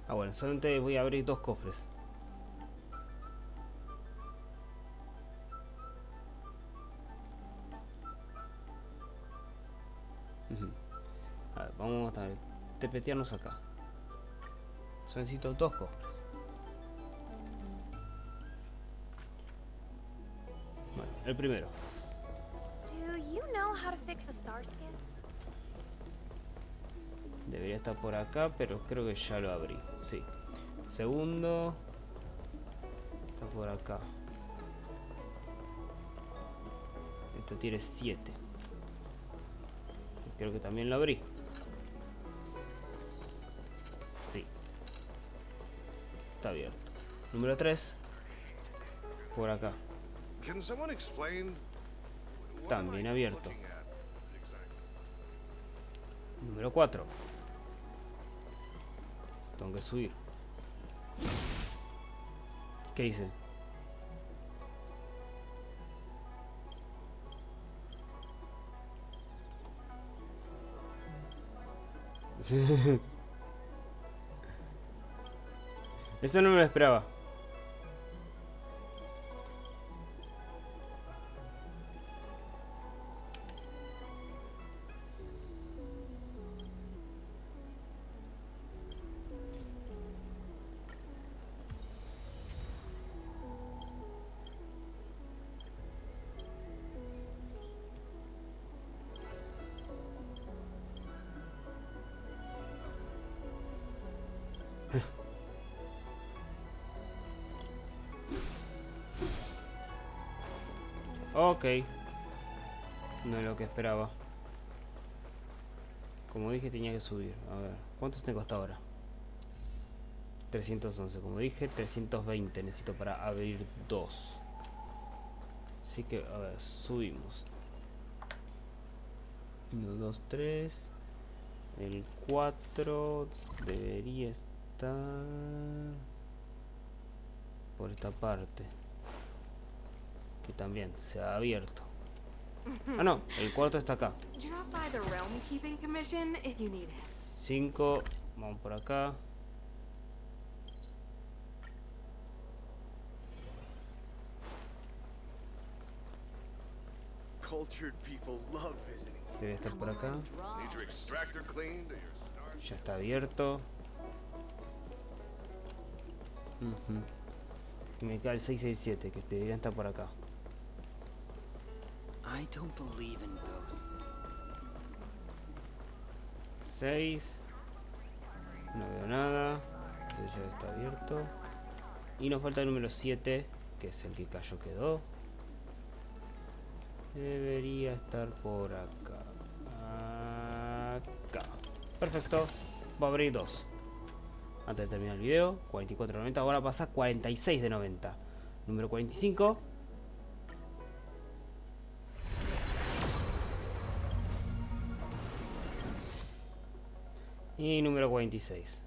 Ah, bueno, solamente voy a abrir 2 cofres. A ver, vamos a tepetearnos acá. Solo necesito 2 cofres. Bueno, el primero. Do you know how to fix a star skin? Debería estar por acá, pero creo que ya lo abrí. Sí. Segundo. Está por acá. Esto tiene 7. Creo que también lo abrí. Sí. Está abierto. Número 3. Por acá. Can someone explain también abierto. Número 4. Tengo que subir. ¿Qué hice? Eso no me lo esperaba. Ok. No es lo que esperaba. Como dije, tenía que subir. A ver, ¿cuántos tengo hasta ahora? 311. Como dije, 320 necesito para abrir 2. Así que, a ver, subimos. 1, 2, 3. El 4 debería estar por esta parte. Que también se ha abierto. Ah, no, el cuarto está acá. 5, vamos por acá. Debe estar por acá. Ya está abierto. Y me queda el 667, que debería estar por acá. I don't believe in ghosts. 6. No veo nada. Este ya está abierto. Y nos falta el número 7, que es el que cayó quedó. Debería estar por acá. Acá. Perfecto. Va a abrir 2. Antes de terminar el video. 44 de 90. Ahora pasa 46 de 90. Número 45. Y número 46.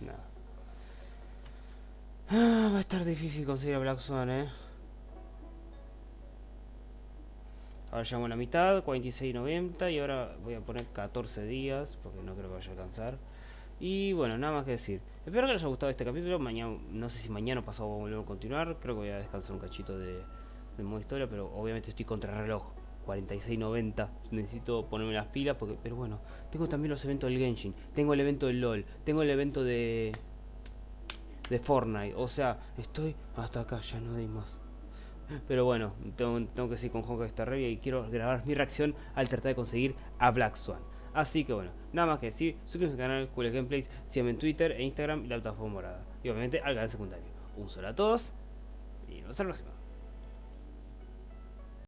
Nada. Va a estar difícil conseguir a Black Swan, Ahora llegamos a la mitad, 46.90. Y ahora voy a poner 14 días, porque no creo que vaya a alcanzar. Y bueno, nada más que decir. Espero que les haya gustado este capítulo. Mañana, no sé si mañana o pasado volvemos a continuar. Creo que voy a descansar un cachito de modo historia, pero obviamente estoy contra reloj. 46.90. Necesito ponerme las pilas porque, pero bueno, tengo también los eventos del Genshin, tengo el evento del LOL, tengo el evento de Fortnite, o sea, estoy hasta acá, ya no doy más. Pero bueno, tengo que seguir con Honkai Star Rail y quiero grabar mi reacción al tratar de conseguir a Black Swan. Así que bueno, nada más que decir, suscríbanse al canal, Cool Gameplays, síganme en Twitter e Instagram y la plataforma morada. Y obviamente al canal secundario. Un saludo a todos y nos vemos en la próxima.